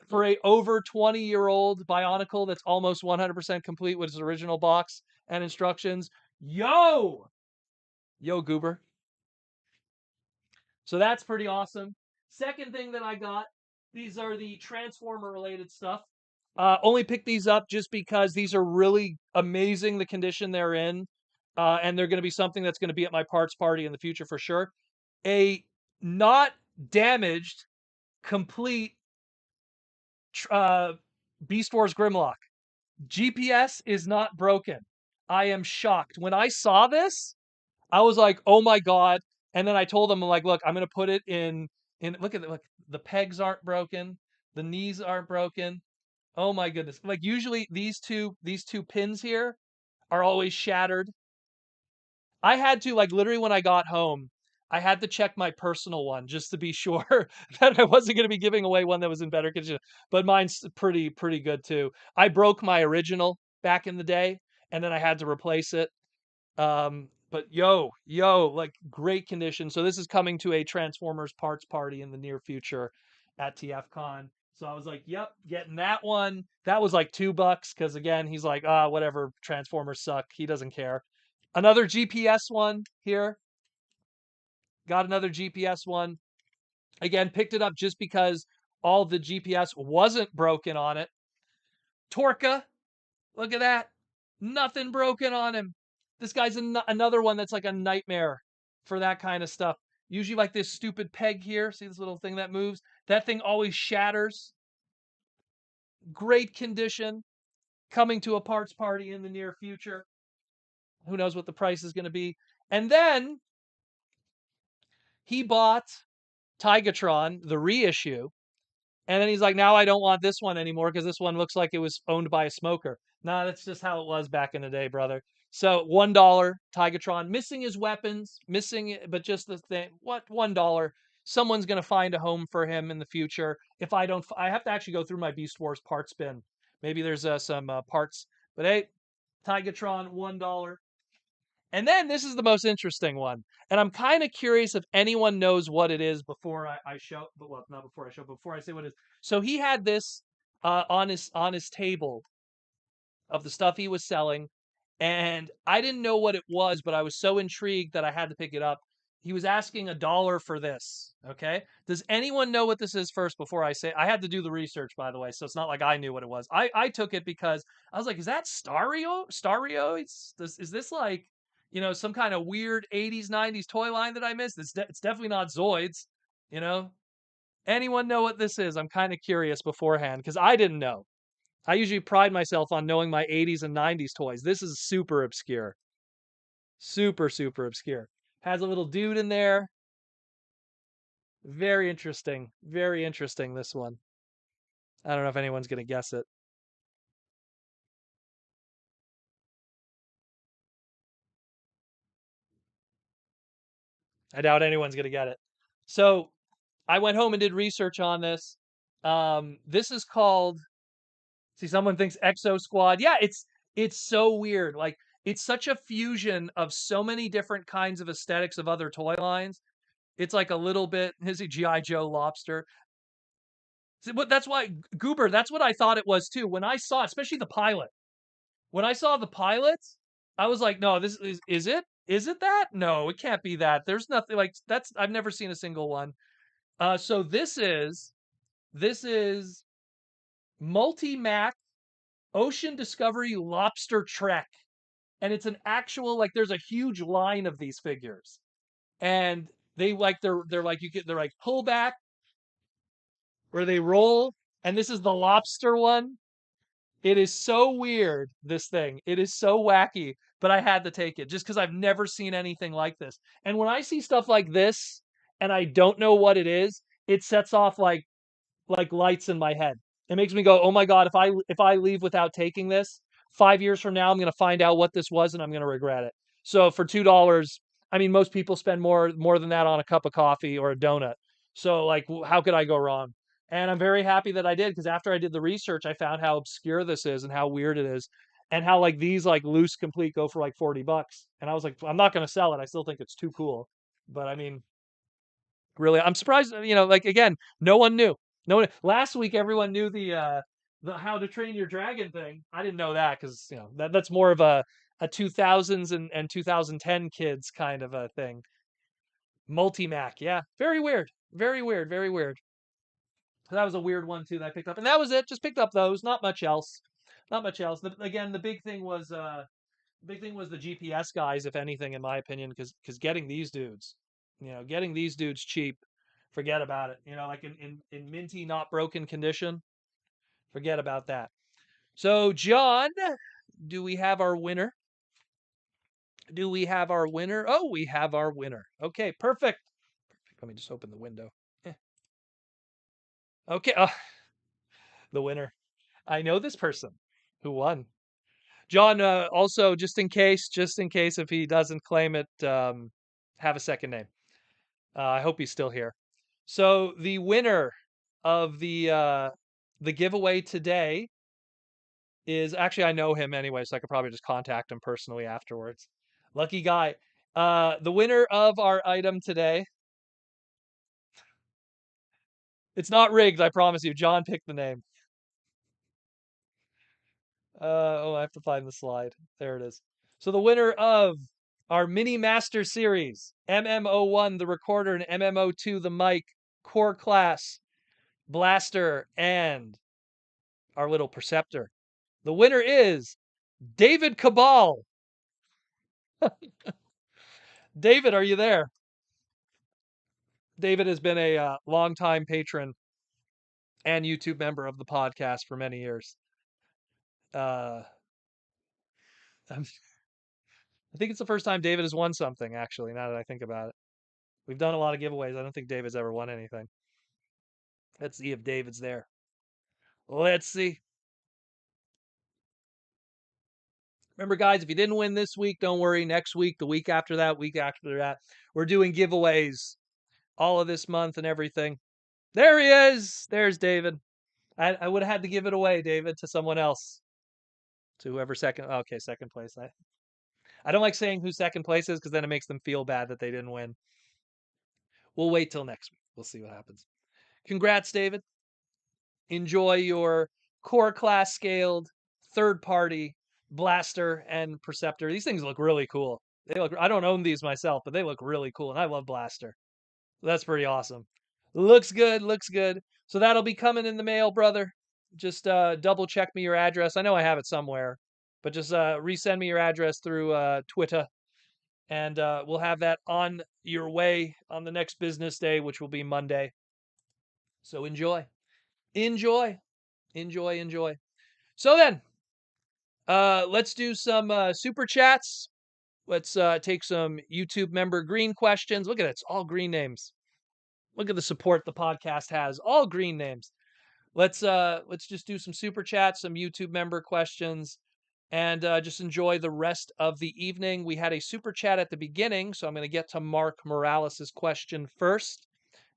over 20-year-old Bionicle that's almost 100% complete with its original box and instructions? Yo, Goober. So that's pretty awesome. Second thing that I got, these are the Transformer related stuff. Only picked these up just because these are really amazing, the condition they're in. And they're going to be something that's going to be at my parts party in the future for sure. A not damaged, complete Beast Wars Grimlock. GPS is not broken. I am shocked. When I saw this, I was like, "Oh my god!" And then I told them, like, "Look, I'm gonna put it in. Look at it. Look, the pegs aren't broken. The knees aren't broken. Oh my goodness! Like usually these two pins here are always shattered. I had to, like, literally when I got home, I had to check my personal one just to be sure that I wasn't going to be giving away one that was in better condition. But mine's pretty good too. I broke my original back in the day, and then I had to replace it. But yo, like great condition. So this is coming to a Transformers parts party in the near future at TFCon. So I was like, yep, getting that one. That was like $2 because again, he's like, whatever, Transformers suck. He doesn't care. Another GPS one here. Got another GPS one. Again, picked it up just because all the GPS wasn't broken on it. Torca, look at that. Nothing broken on him. This guy's another one that's like a nightmare for that kind of stuff. Usually, like this stupid peg here. See this little thing that moves? That thing always shatters. Great condition. Coming to a parts party in the near future. Who knows what the price is going to be? And then he bought Tigatron, the reissue, and then he's like, now I don't want this one anymore because this one looks like it was owned by a smoker. Nah, that's just how it was back in the day, brother. So $1 Tigatron, missing his weapons, missing, but just the thing. What $1? Someone's gonna find a home for him in the future. If I don't, I have to actually go through my Beast Wars parts bin. Maybe there's some parts, but hey, Tigatron $1. And then this is the most interesting one. And I'm kind of curious if anyone knows what it is before I show, but well, not before I show, but before I say what it is. So he had this on his table of the stuff he was selling, and I didn't know what it was, but I was so intrigued that I had to pick it up. He was asking $1 for this. Okay. Does anyone know what this is first before I say? I had to do the research, by the way, so it's not like I knew what it was. I took it because I was like, is that Stario? Stario? Is this like, some kind of weird 80s, 90s toy line that I missed? It's definitely not Zoids, you know? Anyone know what this is? I'm kind of curious beforehand because I didn't know. I usually pride myself on knowing my 80s and 90s toys. This is super obscure. Super obscure. Has a little dude in there. Very interesting. Very interesting, this one. I don't know if anyone's going to guess it. I doubt anyone's going to get it. So I went home and did research on this. This is called, see, someone thinks Exo Squad. Yeah, it's so weird. Like, it's such a fusion of so many different kinds of aesthetics of other toy lines. It's like a little bit, is he G.I. Joe Lobster? But that's why Goober, that's what I thought it was too. When I saw, especially the pilot, when I saw the pilot, I was like, no, this is it? Is it that? No, it can't be that. There's nothing like that's I've never seen a single one. So this is Multi-Mac Ocean Discovery Lobster Trek. And it's an actual, like, there's a huge line of these figures. And they're like they're like pullback where they roll, and this is the lobster one. It is so weird, this thing. It is so wacky, but I had to take it just because I've never seen anything like this. And when I see stuff like this and I don't know what it is, it sets off like lights in my head. It makes me go, "Oh my god, if I leave without taking this, 5 years from now I'm going to find out what this was and I'm going to regret it." So for $2, I mean most people spend more than that on a cup of coffee or a donut. So like how could I go wrong? And I'm very happy that I did because after I did the research I found how obscure this is and how weird it is and how like these like loose complete go for like $40. And I was like, I'm not going to sell it. I still think it's too cool. But I mean, really, I'm surprised. Like again, no one knew. No one. Last week, everyone knew the How to Train Your Dragon thing. I didn't know that because that's more of a 2000s and 2010 kids kind of a thing. Multi-Mac, yeah, very weird, very weird, very weird. So that was a weird one too that I picked up, and that was it. Just picked up those, not much else, not much else. Again, the big thing was the GPS guys, if anything, in my opinion, because getting these dudes, getting these dudes cheap Forget about it. Like in minty, not broken condition. Forget about that. So, John, do we have our winner? Do we have our winner? Oh, we have our winner. Okay, perfect. Let me just open the window. Okay, the winner. I know this person who won. John, also, just in case if he doesn't claim it, have a second name. I hope he's still here. So the winner of the giveaway today is actually, I know him anyway, so I could probably just contact him personally afterwards. Lucky guy. The winner of our item today. It's not rigged, I promise you. John picked the name. I have to find the slide. There it is. So the winner of our Mini Master Series, MMO1, the recorder, and MMO2, the mic, core class, blaster, and our little Perceptor. The winner is David Cabal. David, are you there? David has been a longtime patron and YouTube member of the podcast for many years. Uh, I think it's the first time David has won something, actually, now that I think about it. We've done a lot of giveaways. I don't think David's ever won anything. Let's see if David's there. Let's see. Remember, guys, if you didn't win this week, don't worry. Next week, the week after that, we're doing giveaways all of this month and everything. There he is. There's David. I would have had to give it away, David, to someone else. To whoever second. Okay, second place. I don't like saying who second place is because then it makes them feel bad that they didn't win. We'll wait till next week. We'll see what happens. Congrats, David. Enjoy your core class scaled third party blaster and Perceptor. These things look really cool. I don't own these myself, but they look really cool, and I love blaster. That's pretty awesome. Looks good, looks good. So that'll be coming in the mail, brother. Just double check me your address. I know I have it somewhere, but just resend me your address through Twitter, and we'll have that on your way on the next business day, which will be Monday. So enjoy, enjoy, enjoy, enjoy. So then, let's do some super chats. Let's take some YouTube member green questions. Look at it, it's all green names. Look at the support the podcast has. All green names. Let's just do some super chats, some YouTube member questions, and just enjoy the rest of the evening. We had a super chat at the beginning, so I'm going to get to Mark Morales' question first.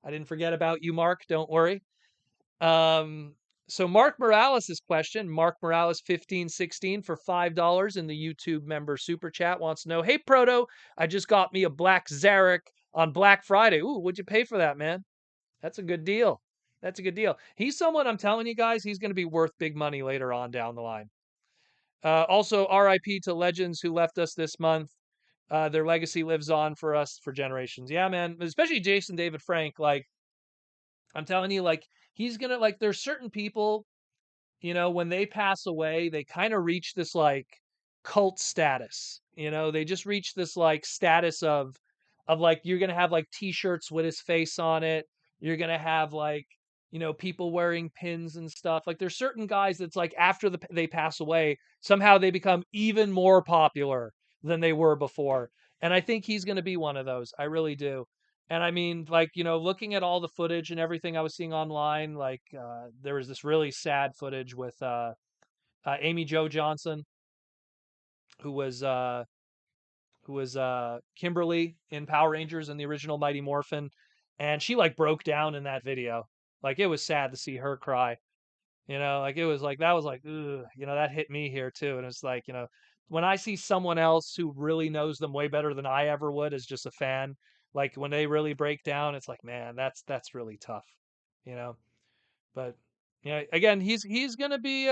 I didn't forget about you, Mark. Don't worry. So Mark Morales' question, Mark Morales 1516 for $5 in the YouTube member super chat wants to know, hey Proto, I just got me a black Zarek on Black Friday. Ooh, what'd you pay for that, man? That's a good deal. That's a good deal. He's someone, I'm telling you guys, he's going to be worth big money later on down the line. Also, RIP to legends who left us this month. Their legacy lives on for us for generations. Yeah, man. Especially Jason David Frank. Like, I'm telling you, like, he's going to, like, there's certain people, when they pass away, they kind of reach this, like, cult status. They just reach this, like, status of like, you're going to have, like, t-shirts with his face on it. You're going to have, like, people wearing pins and stuff. Like, there's certain guys that's like, after they pass away, somehow they become even more popular than they were before. And I think he's going to be one of those. I really do. And I mean, like, looking at all the footage and everything I was seeing online, like, there was this really sad footage with Amy Jo Johnson, who was Kimberly in Power Rangers in the original Mighty Morphin, and she like broke down in that video. Like, it was sad to see her cry. Like, it was like, that was like, ugh, that hit me here too. And it's like, when I see someone else who really knows them way better than I ever would as just a fan, like when they really break down, it's like, man, that's really tough, you know. But again, he's gonna be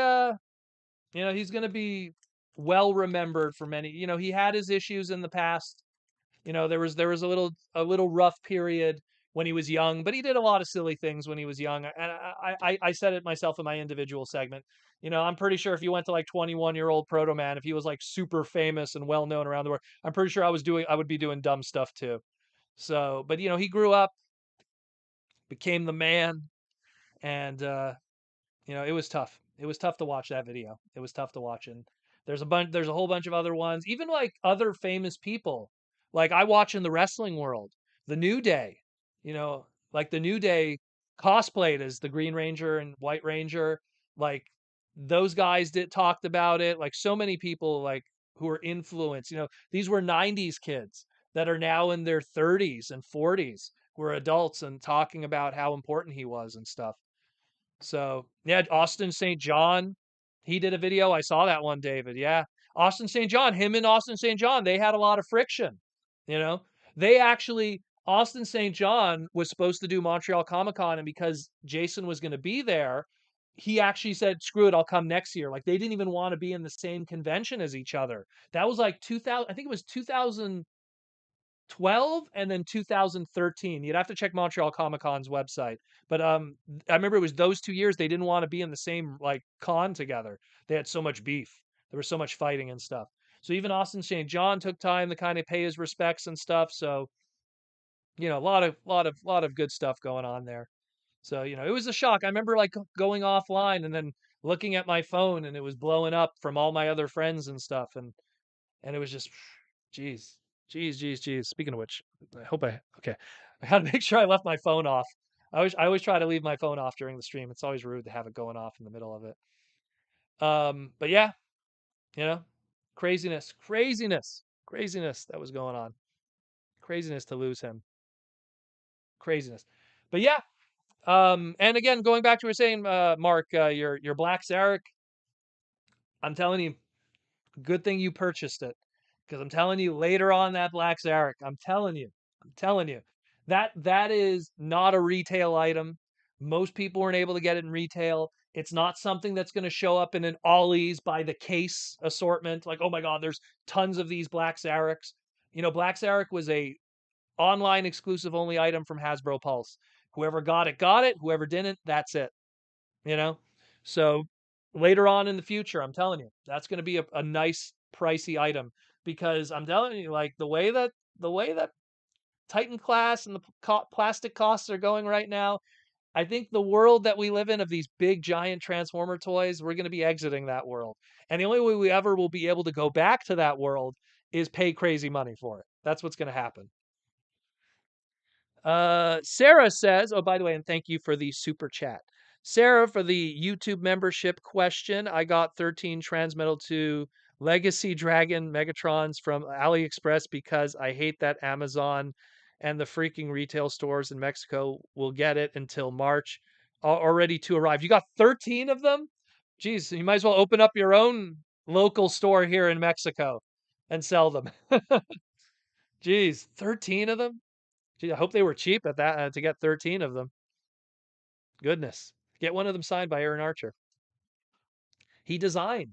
he's gonna be well remembered for many. He had his issues in the past. There was a little rough period when he was young, but he did a lot of silly things when he was young. And I said it myself in my individual segment. I'm pretty sure if you went to like 21-year-old Proto Man, if he was like super famous and well known around the world, I'm pretty sure I would be doing dumb stuff too. So, but he grew up became the man, and it was tough. It was tough to watch that video. It was tough to watch, and there's a whole bunch of other ones, even like other famous people. Like I watch in the wrestling world, the New Day, you know, like the New Day cosplayed as the Green Ranger and White Ranger. Like those guys did talked about it. Like so many people like who were influenced, these were 90s kids that are now in their 30s and 40s, who are adults and talking about how important he was and stuff. So yeah, Austin St. John, he did a video. I saw that one, David. Yeah. Austin St. John, him and Austin St. John, they had a lot of friction. You know, they actually, Austin St. John was supposed to do Montreal Comic Con, and because Jason was going to be there, he actually said, screw it, I'll come next year. Like they didn't even want to be in the same convention as each other. That was like 2000, I think it was 2012 and then 2013. You'd have to check Montreal Comic Con's website. But I remember it was those 2 years they didn't want to be in the same like con together. They had so much beef. There was so much fighting and stuff. So even Austin St. John took time to kind of pay his respects and stuff. So, a lot of good stuff going on there. So, it was a shock. I remember like going offline and then looking at my phone and it was blowing up from all my other friends and stuff. And it was just, geez, geez. Speaking of which, okay. I had to make sure I left my phone off. I always try to leave my phone off during the stream. It's always rude to have it going off in the middle of it. But yeah, you know, craziness that was going on. Craziness to lose him. Craziness. But yeah, and again, going back to what you were saying, Mark, your Black Zarek, I'm telling you, good thing you purchased it. Because I'm telling you, later on that Black Zarek, I'm telling you, that is not a retail item. Most people weren't able to get it in retail. It's not something that's going to show up in an Ollie's by the case assortment. Like, oh my God, there's tons of these Black Zareks. Black Zarek was a online exclusive only item from Hasbro Pulse. Whoever got it, got it. Whoever didn't, that's it. You know? So later on in the future, I'm telling you, that's going to be a nice pricey item, because I'm telling you, like the way that Titan class and the plastic costs are going right now, I think the world that we live in of these big giant Transformer toys, we're going to be exiting that world. And the only way we ever will be able to go back to that world is pay crazy money for it. That's what's going to happen. Sarah says, oh, by the way, and thank you for the super chat. Sarah, for the YouTube membership question, I got 13 Transmetal 2 Legacy Dragon Megatrons from AliExpress because I hate that Amazon and the freaking retail stores in Mexico will get it until March, already to arrive. You got 13 of them? Geez, you might as well open up your own local store here in Mexico and sell them. Geez, 13 of them? Gee, I hope they were cheap at that to get 13 of them. Goodness. Get one of them signed by Aaron Archer. He designed.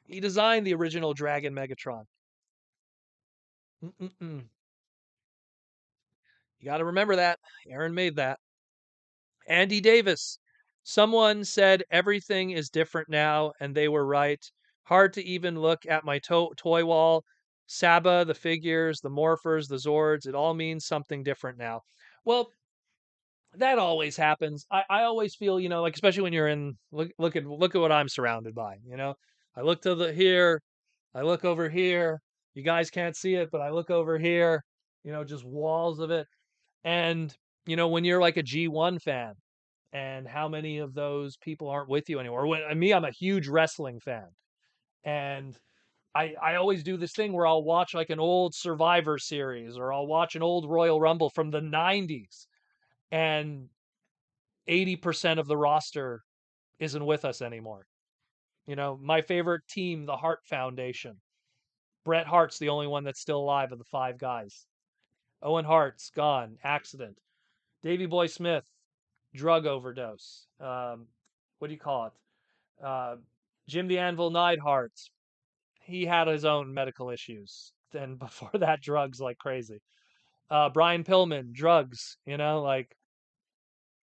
He designed the original Dragon Megatron. Mm-mm-mm. You got to remember that. Aaron made that. Andy Davis. Someone said everything is different now, and they were right. Hard to even look at my toy wall. Saba, the figures, the morphers, the Zords, it all means something different now. Well, that always happens. I always feel, like especially when you're in look at what I'm surrounded by, I look to the here, I look over here. You guys can't see it, but I look over here, just walls of it. And when you're like a G1 fan, and how many of those people aren't with you anymore? Me, I'm a huge wrestling fan. And I always do this thing where I'll watch like an old Survivor series, or I'll watch an old Royal Rumble from the 90s, and 80% of the roster isn't with us anymore. My favorite team, the Hart Foundation. Bret Hart's the only one that's still alive of the five guys. Owen Hart's gone, accident. Davy Boy Smith, drug overdose. What do you call it? Jim the Anvil Neidhart, he had his own medical issues. Then before that, drugs like crazy. Brian Pillman, drugs. Like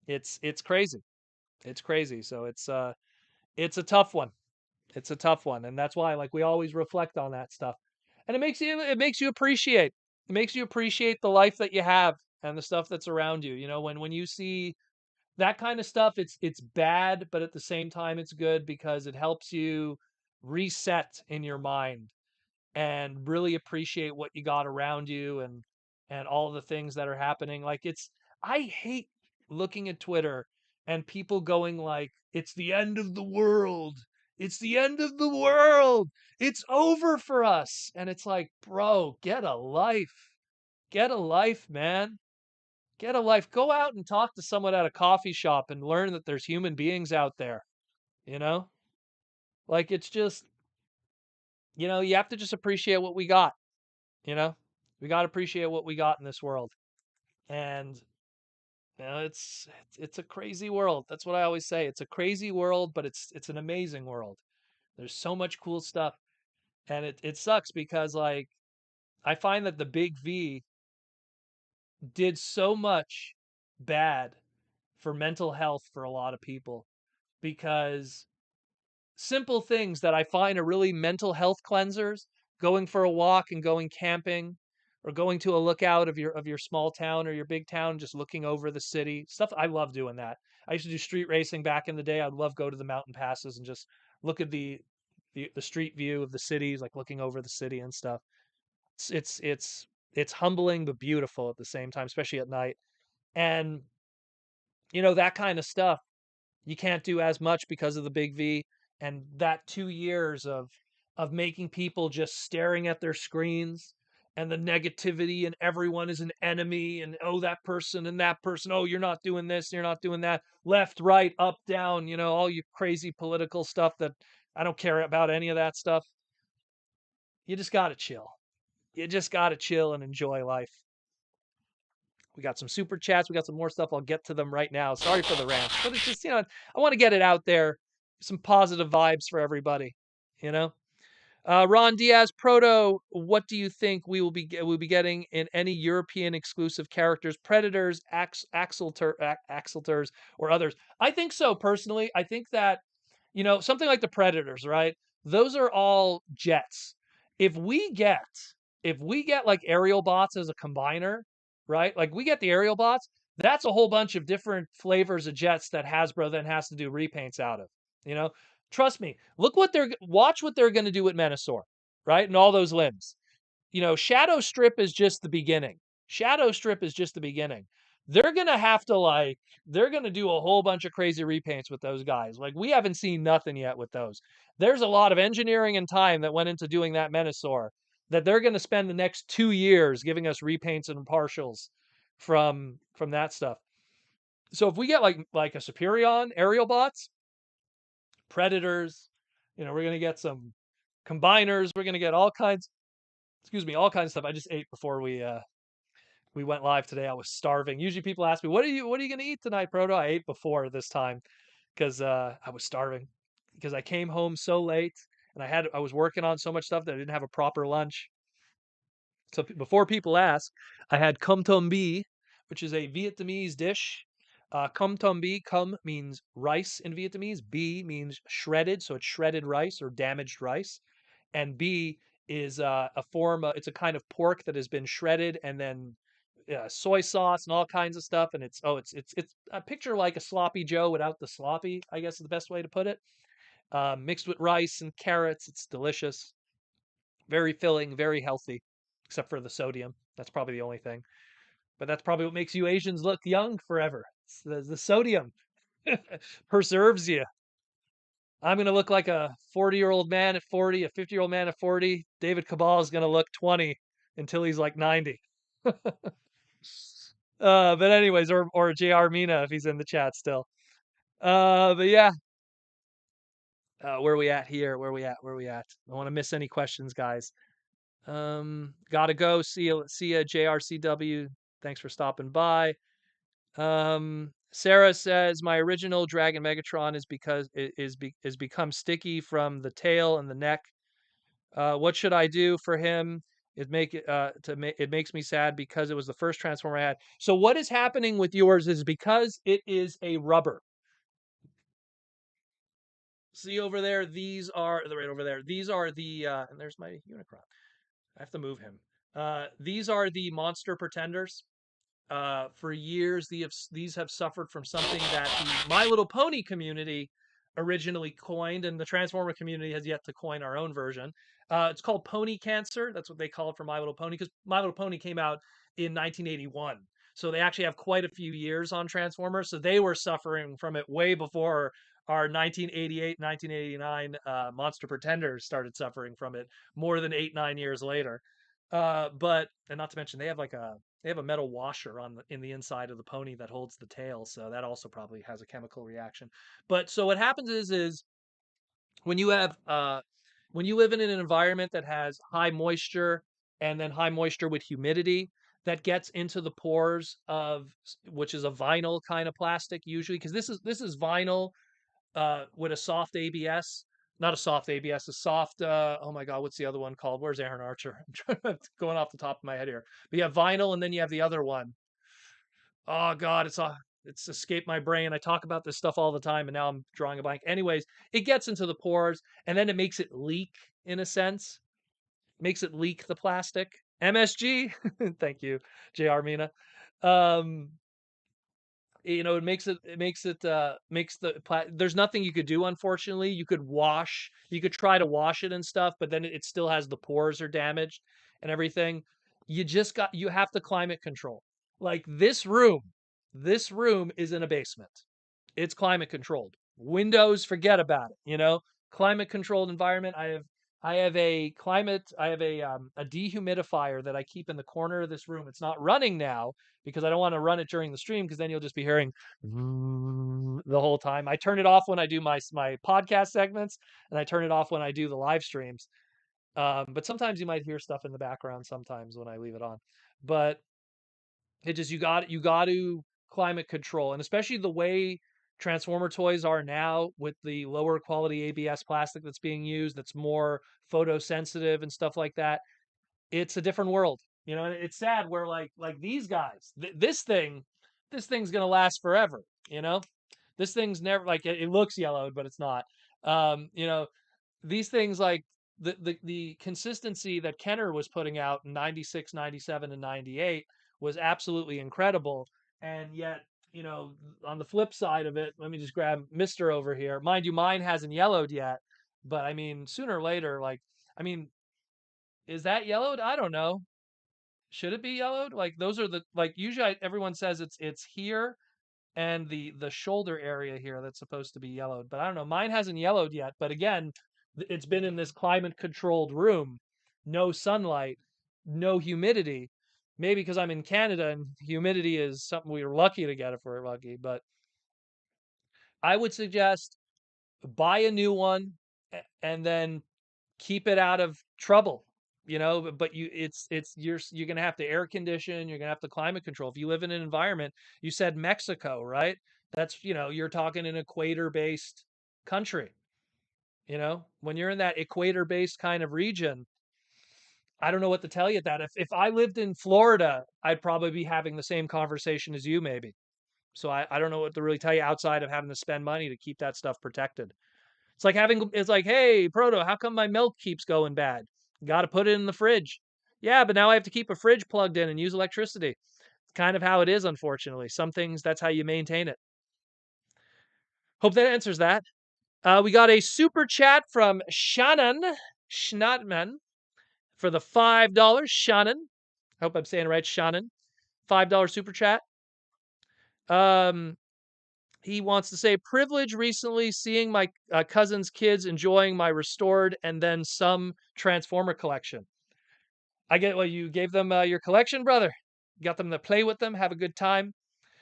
it's crazy. It's crazy. So it's a tough one. It's a tough one, and that's why like we always reflect on that stuff, and it makes you appreciate the life that you have and the stuff that's around you. When you see that kind of stuff, it's bad, but at the same time it's good because it helps you reset in your mind and really appreciate what you got around you and all the things that are happening. Like I hate looking at Twitter and people going like, it's the end of the world. It's the end of the world. It's over for us. And it's like, bro, get a life. Get a life, man. Get a life. Go out and talk to someone at a coffee shop and learn that there's human beings out there, you know? Like it's just, you have to just appreciate what we got, you know? We got to appreciate what we got in this world. And it's a crazy world. That's what I always say. It's a crazy world, but it's an amazing world. There's so much cool stuff. And it sucks because like I find that the big V did so much bad for mental health for a lot of people because simple things that I find are really mental health cleansers, going for a walk and going camping or going to a lookout of your small town or your big town, just looking over the city. Stuff I love doing that. I used to do street racing back in the day. I'd love go to the mountain passes and just look at the street view of the cities, like looking over the city and stuff. It's humbling but beautiful at the same time, especially at night. And that kind of stuff you can't do as much because of the big V and that 2 years of making people just staring at their screens and the negativity and everyone is an enemy and oh that person, oh you're not doing this, you're not doing that, left, right, up, down, all you crazy political stuff that I don't care about any of that stuff. You just got to chill. You just got to chill and enjoy life. We got some super chats. We got some more stuff. I'll get to them right now. Sorry for the rant, but it's just, I want to get it out there. Some positive vibes for everybody, you know? Ron Diaz, Proto, what do you think we'll be getting in any European exclusive characters, Predators, Axelters, or others? I think so, personally. I think that, something like the Predators, right? Those are all jets. If we get like aerial bots as a combiner, right? Like we get the aerial bots, that's a whole bunch of different flavors of jets that Hasbro then has to do repaints out of. You know, trust me. Watch what they're going to do with Menasor, right? And all those limbs. Shadow Strip is just the beginning. Shadow Strip is just the beginning. They're going to have to they're going to do a whole bunch of crazy repaints with those guys. Like we haven't seen nothing yet with those. There's a lot of engineering and time that went into doing that Menasor that they're going to spend the next 2 years giving us repaints and partials from that stuff. So if we get like a Superion aerial bots, Predators, we're going to get some combiners, we're going to get all kinds, excuse me, all kinds of stuff. I just ate before we went live today. I was starving. Usually people ask me, what are you going to eat tonight, Proto? I ate before this time because I was starving because I came home so late and I was working on so much stuff that I didn't have a proper lunch. So before people ask, I had kum tom bi, which is a Vietnamese dish. Kum tom bi, kum means rice in Vietnamese. Bi means shredded, so it's shredded rice or damaged rice. And bi is a form. It's a kind of pork that has been shredded and then soy sauce and all kinds of stuff. And it's a picture like a sloppy Joe without the sloppy, I guess is the best way to put it. Mixed with rice and carrots, it's delicious. Very filling, very healthy, except for the sodium. That's probably the only thing. But that's probably what makes you Asians look young forever. It's the sodium preserves you. I'm going to look like a 40-year-old man at 40, a 50-year-old man at 40. David Cabal is going to look 20 until he's like 90. But anyways, or JR Mina if he's in the chat still. But yeah. Where we at here? Where we at? Where we at? I don't want to miss any questions, guys. Gotta go. See you, JRCW. Thanks for stopping by. Sarah says my original Dragon Megatron is become sticky from the tail and the neck. What should I do for him? It makes me sad because it was the first Transformer I had. So what is happening with yours is because it is a rubber. See over there, these are right over there. These are the and there's my Unicron. I have to move him. These are the monster pretenders. For years, these have suffered from something that the My Little Pony community originally coined, and the Transformer community has yet to coin our own version. It's called pony cancer. That's what they call it for My Little Pony, because My Little Pony came out in 1981. So they actually have quite a few years on Transformers. So they were suffering from it way before our 1988, 1989 Monster Pretenders started suffering from it more than 8, 9 years later. But and not to mention they have a metal washer in the inside of the pony that holds the tail, so that also probably has a chemical reaction. But so what happens is when you have when you live in an environment that has high moisture and then high moisture with humidity, that gets into the pores of which is a vinyl kind of plastic usually, because this is vinyl with a soft ABS. Not a soft ABS, a soft. Oh my God, what's the other one called? Where's Aaron Archer? I'm going off the top of my head here. But you have vinyl, and then you have the other one. Oh God, it's escaped my brain. I talk about this stuff all the time, and now I'm drawing a blank. Anyways, it gets into the pores, and then it makes it leak in a sense. Makes it leak the plastic. MSG. Thank you, JR Mina. Um, there's nothing you could do, unfortunately. You could try to wash it and stuff, but then it still has the pores are damaged and everything. You have to climate control. Like this room is in a basement. It's climate controlled. Windows, forget about it. Climate controlled environment. I have a dehumidifier that I keep in the corner of this room. It's not running now because I don't want to run it during the stream, because then you'll just be hearing the whole time. I turn it off when I do my podcast segments, and I turn it off when I do the live streams. But sometimes you might hear stuff in the background sometimes when I leave it on. But you got to climate control, and especially the way Transformer toys are now with the lower quality ABS plastic that's being used, that's more photosensitive and stuff like that. It's a different world. And it's sad where like these guys, this thing's gonna last forever. You know, this thing's never like it looks yellowed, but it's not. Um, you know, these things like the consistency that Kenner was putting out in 96, 97, and 98 was absolutely incredible. And yet, on the flip side of it, let me just grab Mr. over here. Mind you, mine hasn't yellowed yet, but I mean, sooner or later, I mean, is that yellowed? I don't know. Should it be yellowed? Like those are usually everyone says it's here and the shoulder area here that's supposed to be yellowed. But I don't know. Mine hasn't yellowed yet. But again, it's been in this climate controlled room, no sunlight, no humidity. Maybe because I'm in Canada and humidity is something we are lucky to get if we're lucky. But I would suggest buy a new one and then keep it out of trouble. But you're going to have to air condition, you're going to have to climate control. If you live in an environment, you said Mexico, right? That's, you're talking an equator based country. When you're in that equator based kind of region, I don't know what to tell you. That if I lived in Florida, I'd probably be having the same conversation as you, maybe. So I don't know what to really tell you outside of having to spend money to keep that stuff protected. It's like, hey, Proto, how come my milk keeps going bad? Got to put it in the fridge. Yeah, but now I have to keep a fridge plugged in and use electricity. It's kind of how it is, unfortunately. Some things, that's how you maintain it. Hope that answers that. We got a super chat from Shannon Schnatman for the $5. Shannon. I hope I'm saying it right. Shannon. $5 super chat. He wants to say, privilege recently seeing my cousin's kids enjoying my restored and then some Transformer collection. You gave them your collection, brother. Got them to play with them, have a good time.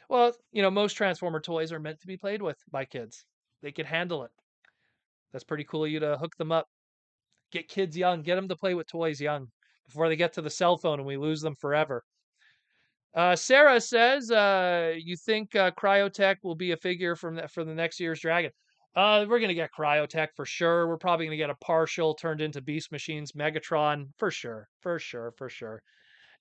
Well, most Transformer toys are meant to be played with by kids. They can handle it. That's pretty cool of you to hook them up. Get kids young, get them to play with toys young before they get to the cell phone and we lose them forever. Sarah says, you think Cryotech will be a figure for the next year's Dragon? We're going to get Cryotech for sure. We're probably going to get a partial turned into Beast Machines Megatron for sure. For sure. For sure.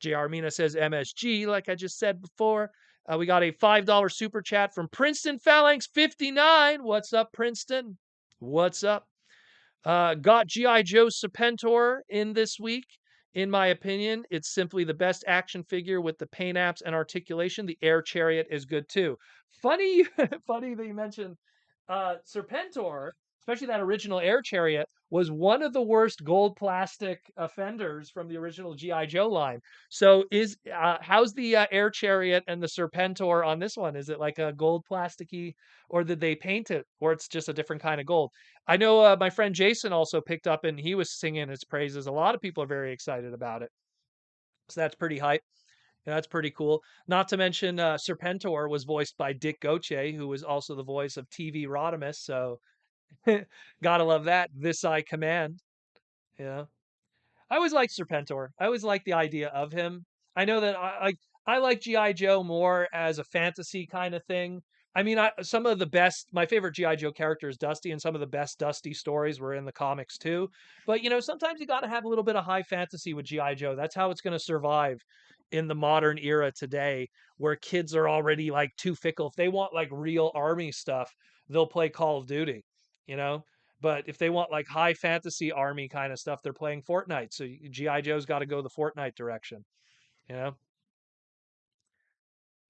JR Mina says MSG, like I just said before. We got a $5 super chat from Princeton Phalanx 59. What's up, Princeton? What's up? Got G.I. Joe Serpentor in this week In my opinion, it's simply the best action figure with the paint apps and articulation. The Air Chariot is good too. Funny, funny that you mentioned Serpentor, especially that original Air Chariot, was one of the worst gold plastic offenders from the original GI Joe line. So, is how's the Air Chariot and the Serpentor on this one? Is it like a gold plasticky, or did they paint it, or it's just a different kind of gold? I know my friend Jason also picked up and he was singing its praises. A lot of people are very excited about it. So that's pretty hype. Yeah, that's pretty cool. Not to mention, Serpentor was voiced by Dick Goche, who was also the voice of TV Rodimus. So, gotta love that. This I command. You know, I always liked Serpentor. I always liked the idea of him. I know that I like GI Joe more as a fantasy kind of thing. I mean, some of the best, my favorite GI Joe character is Dusty, and some of the best Dusty stories were in the comics too. But sometimes you got to have a little bit of high fantasy with GI Joe. That's how it's going to survive in the modern era today, where kids are already like too fickle. If they want like real army stuff, they'll play Call of Duty. You know, but if they want like high fantasy army kind of stuff, they're playing Fortnite. So GI Joe's got to go the Fortnite direction. You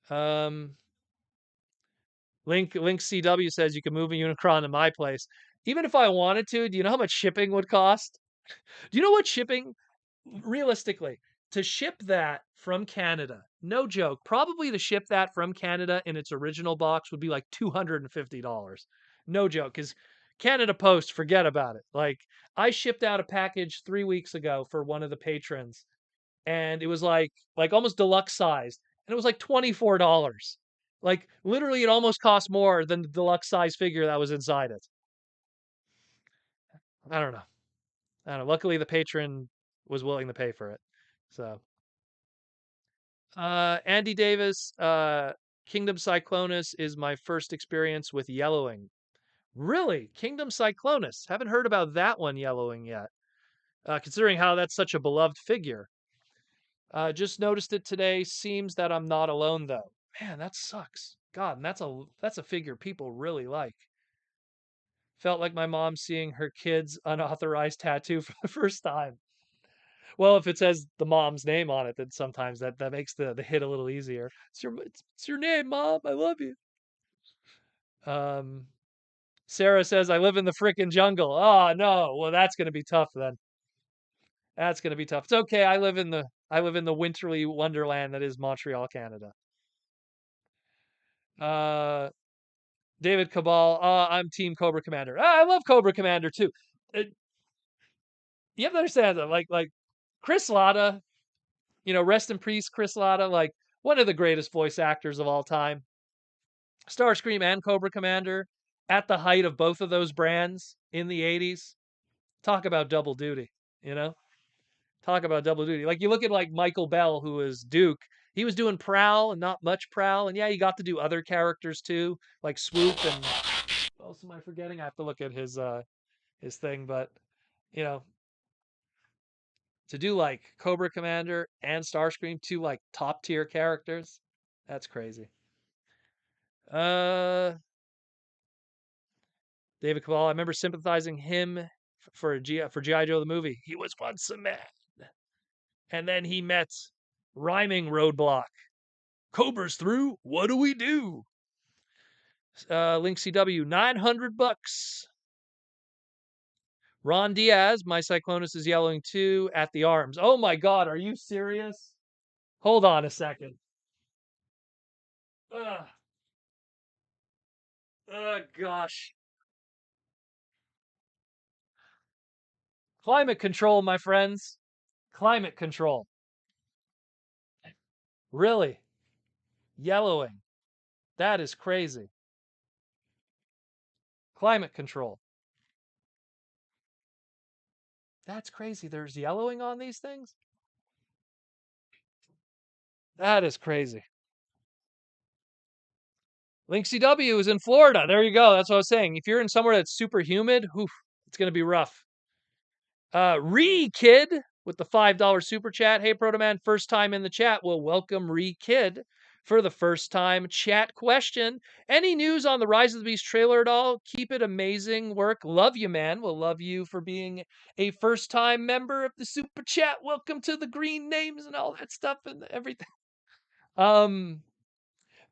know. Link CW says you can move a Unicron to my place. Even if I wanted to, do you know how much shipping would cost? Do you know what shipping, realistically, to ship that from Canada? No joke. Probably to ship that from Canada in its original box would be like $250. No joke, because Canada Post, forget about it. Like, I shipped out a package 3 weeks ago for one of the patrons, and it was like almost deluxe size, and it was like $24. Like, literally, it almost cost more than the deluxe size figure that was inside it. I don't know. I don't know. Luckily, the patron was willing to pay for it. So, Andy Davis, Kingdom Cyclonus is my first experience with yellowing. Really? Kingdom Cyclonus? Haven't heard about that one yellowing yet. Considering how that's such a beloved figure. Just noticed it today. Seems that I'm not alone though. Man, that sucks. God, and that's a figure people really like. Felt like my mom seeing her kid's unauthorized tattoo for the first time. Well, if it says the mom's name on it, then sometimes that makes the hit a little easier. It's your name, mom. I love you. Um, Sarah says I live in the frickin' jungle. Oh no. Well, that's gonna be tough then. That's gonna be tough. It's okay. I live in the winterly wonderland that is Montreal, Canada. Uh, David Cabal. I'm Team Cobra Commander. I love Cobra Commander too. Uh, you have to understand that, like Chris Latta. Rest in peace, Chris Latta. Like, one of the greatest voice actors of all time. Starscream and Cobra Commander at the height of both of those brands in the 80s. Talk about double duty, you know? Talk about double duty. Like, you look at like Michael Bell, who was Duke. He was doing Prowl and not much Prowl. And yeah, he got to do other characters too, like Swoop and what else am I forgetting? I have to look at his thing, but you know, to do like Cobra Commander and Starscream, two like top tier characters, that's crazy. Uh David Cabal, I remember sympathizing him for GI Joe the movie. He was once a man, and then he met rhyming roadblock. Cobra's through. What do we do? Link CW, $900. Ron Diaz, my Cyclonus is yellowing too at the arms. Oh my God, are you serious? Hold on a second. Ugh. Gosh. Climate control, my friends. Climate control. Really? Yellowing. That is crazy. Climate control. That's crazy. There's yellowing on these things? That is crazy. Link CW is in Florida. There you go. That's what I was saying. If you're in somewhere that's super humid, oof, it's going to be rough. Kid with the $5 super chat. Hey, Proto Man, first time in the chat. Well, welcome, Kid. for the first time. Chat question. Any news on the Rise of the Beast trailer at all? Keep it amazing work. Love you, man. We'll love you for being a first time member of the Super Chat. Welcome to the green names and all that stuff and everything.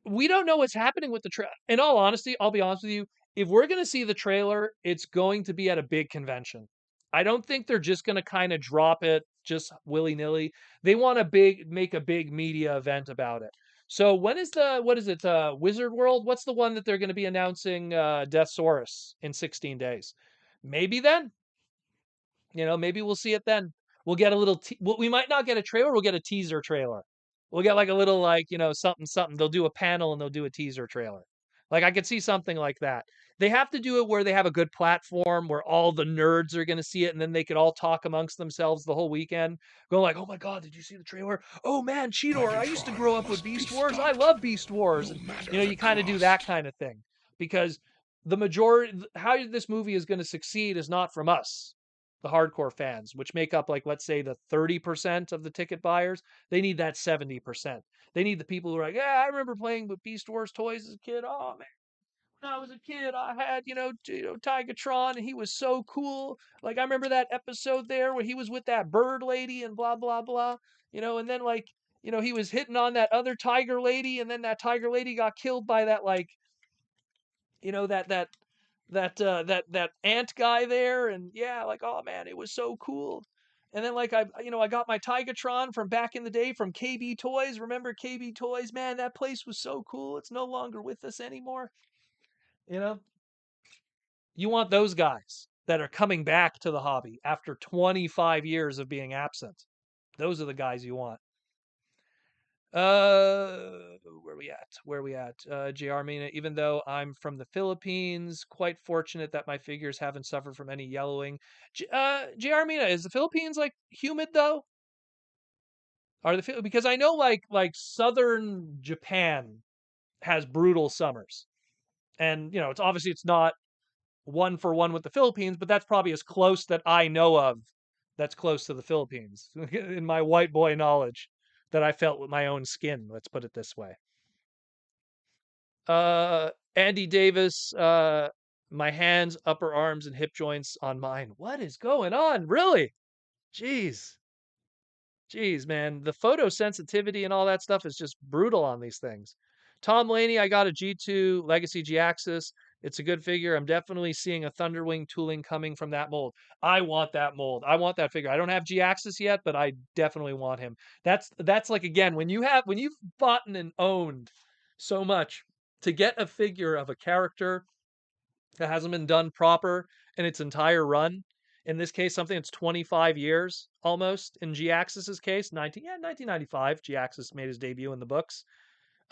We don't know what's happening with the trailer. In all honesty, I'll be honest with you. If we're going to see the trailer, it's going to be at a big convention. I don't think they're just going to kind of drop it just willy nilly. They want to make a big media event about it. So when is what is it? Wizard World? What's the one that they're going to be announcing Deathsaurus in 16 days? Maybe then. Maybe we'll see it then. We'll get a little. We might not get a trailer. We'll get a teaser trailer. We'll get like a little something something. They'll do a panel and they'll do a teaser trailer. Like I could see something like that. They have to do it where they have a good platform where all the nerds are going to see it, and then they could all talk amongst themselves the whole weekend. Go like, oh my god, did you see the trailer? Oh man, Cheetor, I used to grow up with Beast Wars. I love Beast Wars. And you kind of do that kind of thing because the majority, how this movie is going to succeed is not from us, the hardcore fans, which make up like let's say the 30% of the ticket buyers. They need that 70%. They need the people who are like, yeah, I remember playing with Beast Wars toys as a kid. Oh man, when I was a kid, I had Tigatron, and he was so cool. Like I remember that episode there where he was with that bird lady and blah blah blah. And then like he was hitting on that other tiger lady, and then that tiger lady got killed by that like that ant guy there, and yeah, like oh man, it was so cool. And then like I got my Tigatron from back in the day from KB Toys. Remember KB Toys? Man, that place was so cool. It's no longer with us anymore. You know, you want those guys that are coming back to the hobby after 25 years of being absent. Those are the guys you want. Where we at? Where we at? JR Mina, even though I'm from the Philippines, quite fortunate that my figures haven't suffered from any yellowing. JR Mina, is the Philippines like humid though? Because I know like southern Japan has brutal summers. And it's not one for one with the Philippines, but that's probably as close that I know of that's close to the Philippines in my white boy knowledge that I felt with my own skin. Let's put it this way. Andy Davis, my hands, upper arms, and hip joints on mine. What is going on? Really? Jeez. Jeez, man. The photosensitivity and all that stuff is just brutal on these things. Tom Laney, I got a G2 Legacy G-Axis. It's a good figure. I'm definitely seeing a Thunderwing tooling coming from that mold. I want that mold. I want that figure. I don't have G-Axis yet, but I definitely want him. That's like again, when you've bought and owned so much to get a figure of a character that hasn't been done proper in its entire run. In this case, something that's 25 years almost. In G-Axis's case, 1995, G-Axis made his debut in the books.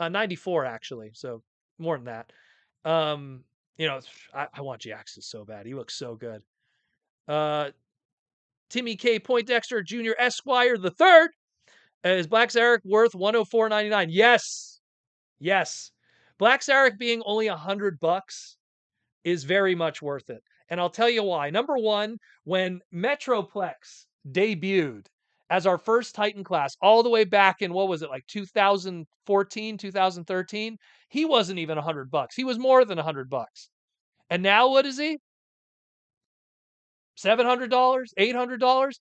94 actually, so more than that. I want G-Axis so bad. He looks so good. Timmy K. Poindexter Jr. Esquire the third. Is Black Zarek worth $104.99? Yes. Yes. Black Zarek being only $100 is very much worth it. And I'll tell you why. Number one, when Metroplex debuted as our first Titan class all the way back in, what was it, like 2014, 2013, he wasn't even $100. He was more than $100. And now what is he? $700, $800?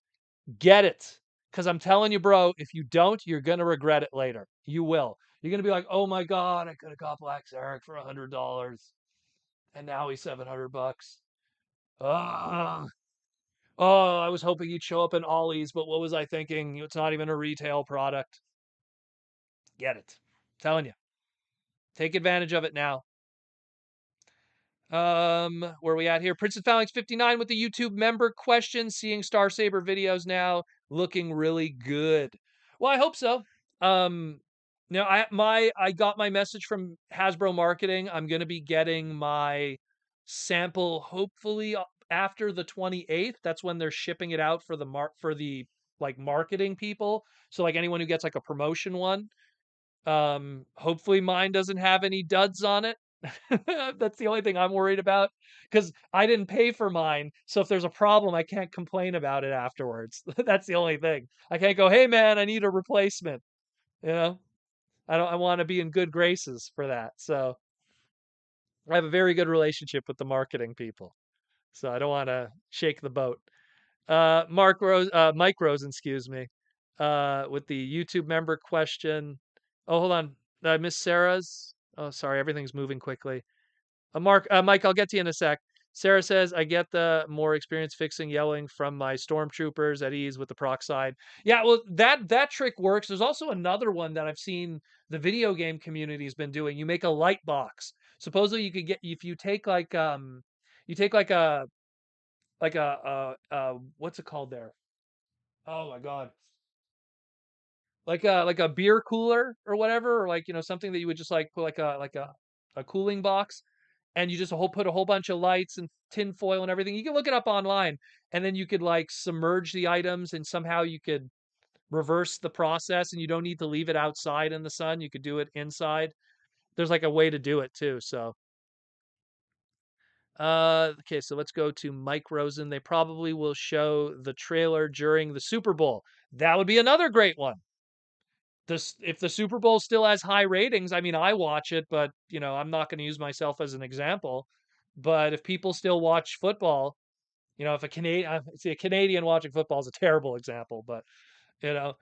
Get it. Because I'm telling you, bro, if you don't, you're going to regret it later. You will. You're going to be like, oh my God, I could have got Black Zarek for $100. And now he's $700. Oh, I was hoping he'd show up in Ollie's, but what was I thinking? It's not even a retail product. Get it. I'm telling you. Take advantage of it now. Where are we at here? Princess Phalanx 59 with the YouTube member question. Seeing Star Saber videos now, looking really good. Well, I hope so. I got my message from Hasbro Marketing. I'm gonna be getting my sample hopefully after the 28th. That's when they're shipping it out for the like marketing people. So like anyone who gets like a promotion one. Hopefully mine doesn't have any duds on it. That's the only thing I'm worried about because I didn't pay for mine. So if there's a problem, I can't complain about it afterwards. That's the only thing. I can't go, hey man, I need a replacement. You know? I want to be in good graces for that. So I have a very good relationship with the marketing people. So I don't want to shake the boat. Mike Rosen, excuse me, with the YouTube member question. Oh, hold on. Miss Sarah's. Oh, sorry. Everything's moving quickly. Mike, I'll get to you in a sec. Sarah says, I get the more experience fixing yelling from my stormtroopers at ease with the proc side. Yeah, well, that trick works. There's also another one that I've seen the video game community has been doing. You make a light box. Supposedly you could get if you take like what's it called there? Oh my god. Like a beer cooler or whatever, or like, something that you would just like put like a cooling box, and you just put a whole bunch of lights and tin foil and everything. You can look it up online, and then you could like submerge the items, and somehow you could reverse the process, and you don't need to leave it outside in the sun. You could do it inside. There's like a way to do it too. So, okay, so let's go to Mike Rosen. They probably will show the trailer during the Super Bowl. That would be another great one. This if the Super Bowl still has high ratings, I mean, I watch it, but I'm not going to use myself as an example. But if people still watch football, if a Canadian watching football is a terrible example, but you know,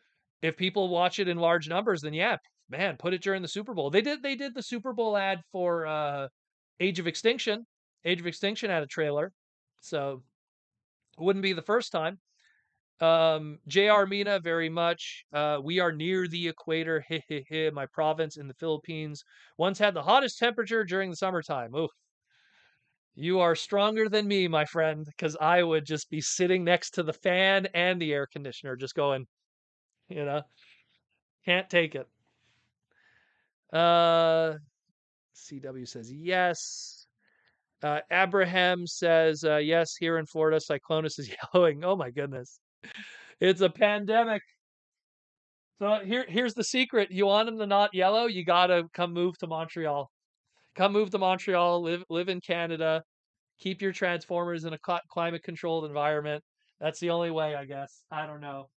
if people watch it in large numbers, then yeah, man, put it during the Super Bowl. They did the Super Bowl ad for Age of Extinction. Age of Extinction had a trailer, so it wouldn't be the first time. JR Mina, very much. We are near the equator. My province in the Philippines once had the hottest temperature during the summertime. Oh, you are stronger than me, my friend, because I would just be sitting next to the fan and the air conditioner, just going, you know, can't take it. Uh, CW says yes. Abraham says yes. Here in Florida, Cyclonus is yelling. Oh my goodness, it's a pandemic. So here's the secret. You want them to not yellow, you gotta come move to Montreal. Come move to Montreal, live in Canada, keep your transformers in a climate controlled environment. That's the only way, I guess. I don't know.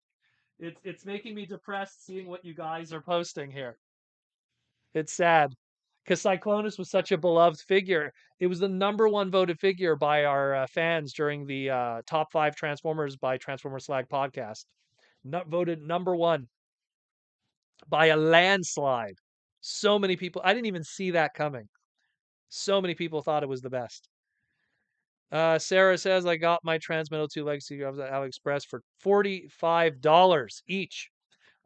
It's making me depressed seeing what you guys are posting here. It's sad. Because Cyclonus was such a beloved figure. It was the number one voted figure by our fans during the top 5 Transformers by Transformer Slag podcast. Voted number one by a landslide. So many people, I didn't even see that coming. So many people thought it was the best. Sarah says, I got my Transmetal 2 Legacy Gloves at AliExpress for $45 each.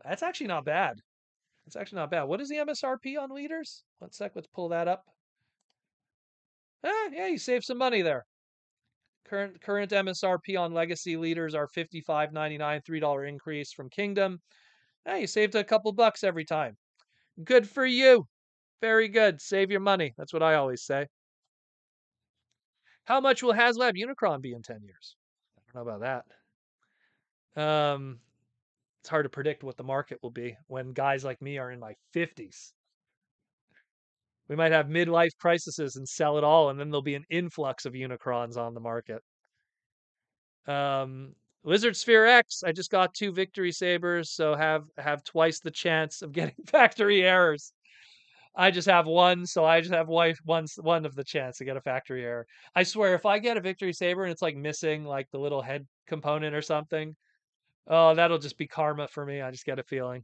That's actually not bad. That's actually not bad. What is the MSRP on liters? One sec, let's pull that up. Yeah, you save some money there. Current MSRP on Legacy liters are $55.99, $3 increase from Kingdom. You saved a couple bucks every time. Good for you. Very good. Save your money. That's what I always say. How much will Haslab Unicron be in 10 years? I don't know about that. It's hard to predict what the market will be when guys like me are in my 50s. We might have midlife crises and sell it all, and then there'll be an influx of Unicrons on the market. Lizard Sphere X, I just got 2 Victory Sabers, so have twice the chance of getting factory errors. I just have one, so I just have one of the chance to get a factory error. I swear, if I get a Victory Saber and it's like missing like the little head component or something, oh, that'll just be karma for me. I just get a feeling.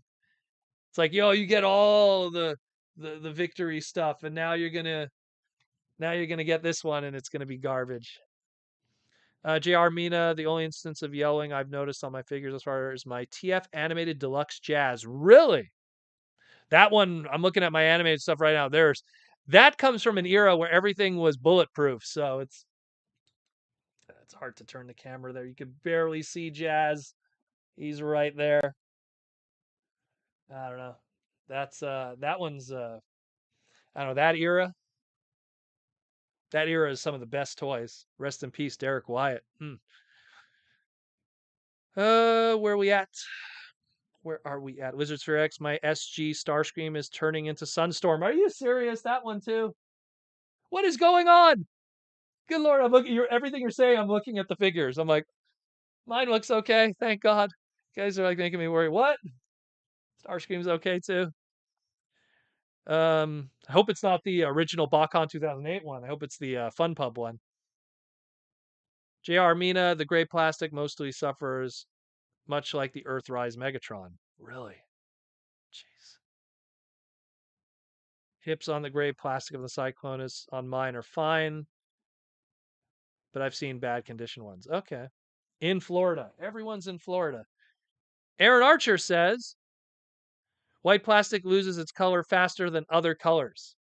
It's like, yo, you get all the victory stuff, and now you're gonna get this one, and it's gonna be garbage. JR Mina, the only instance of yelling I've noticed on my figures as far as my TF animated deluxe jazz. Really? That one, I'm looking at my animated stuff right now. That comes from an era where everything was bulletproof, so it's hard to turn the camera there. You can barely see Jazz. He's right there. I don't know. That one's I don't know, that era. That era is some of the best toys. Rest in peace, Derek Wyatt. Where are we at? Where are we at? Wizards for X. My SG Starscream is turning into Sunstorm. Are you serious? That one too? What is going on? Good lord, I'm looking. Everything you're saying. I'm looking at the figures. I'm like, mine looks okay. Thank God. You guys are like making me worry. What? Starscream's okay too. I hope it's not the original BotCon 2008 one. I hope it's the Fun Pub one. JR Mina, the gray plastic mostly suffers much like the Earthrise Megatron. Really? Jeez. Hips on the gray plastic of the Cyclonus on mine are fine, but I've seen bad condition ones. Okay. In Florida. Everyone's in Florida. Aaron Archer says white plastic loses its color faster than other colors.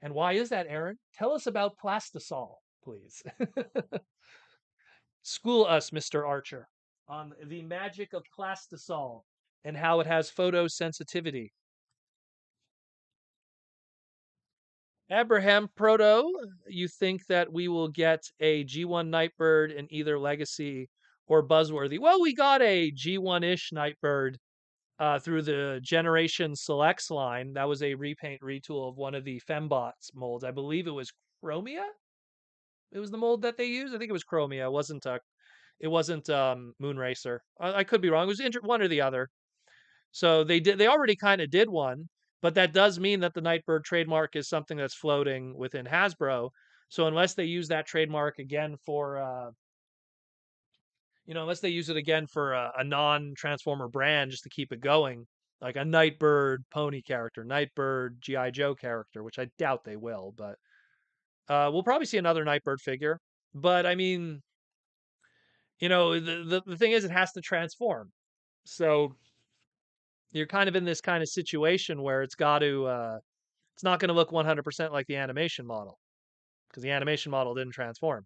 And why is that, Aaron? Tell us about plastisol, please. School us, Mr. Archer, on the magic of plastisol and how it has photosensitivity. Abraham Proto, you think that we will get a G1 Nightbird in either Legacy or Buzzworthy? Well, we got a G1-ish Nightbird through the Generation Selects line. That was a repaint retool of one of the Fembots molds. I believe it was Chromia. It was the mold that they used. I think it was Chromia. It wasn't Moonracer. I could be wrong. It was one or the other. So they already kind of did one, but that does mean that the Nightbird trademark is something that's floating within Hasbro. So unless they use that trademark again for unless they use it again for a non-Transformer brand just to keep it going, like a Nightbird pony character, Nightbird GI Joe character, which I doubt they will, but we'll probably see another Nightbird figure. But I mean, the thing is, it has to transform. So you're kind of in this kind of situation where it's not going to look 100% like the animation model because the animation model didn't transform.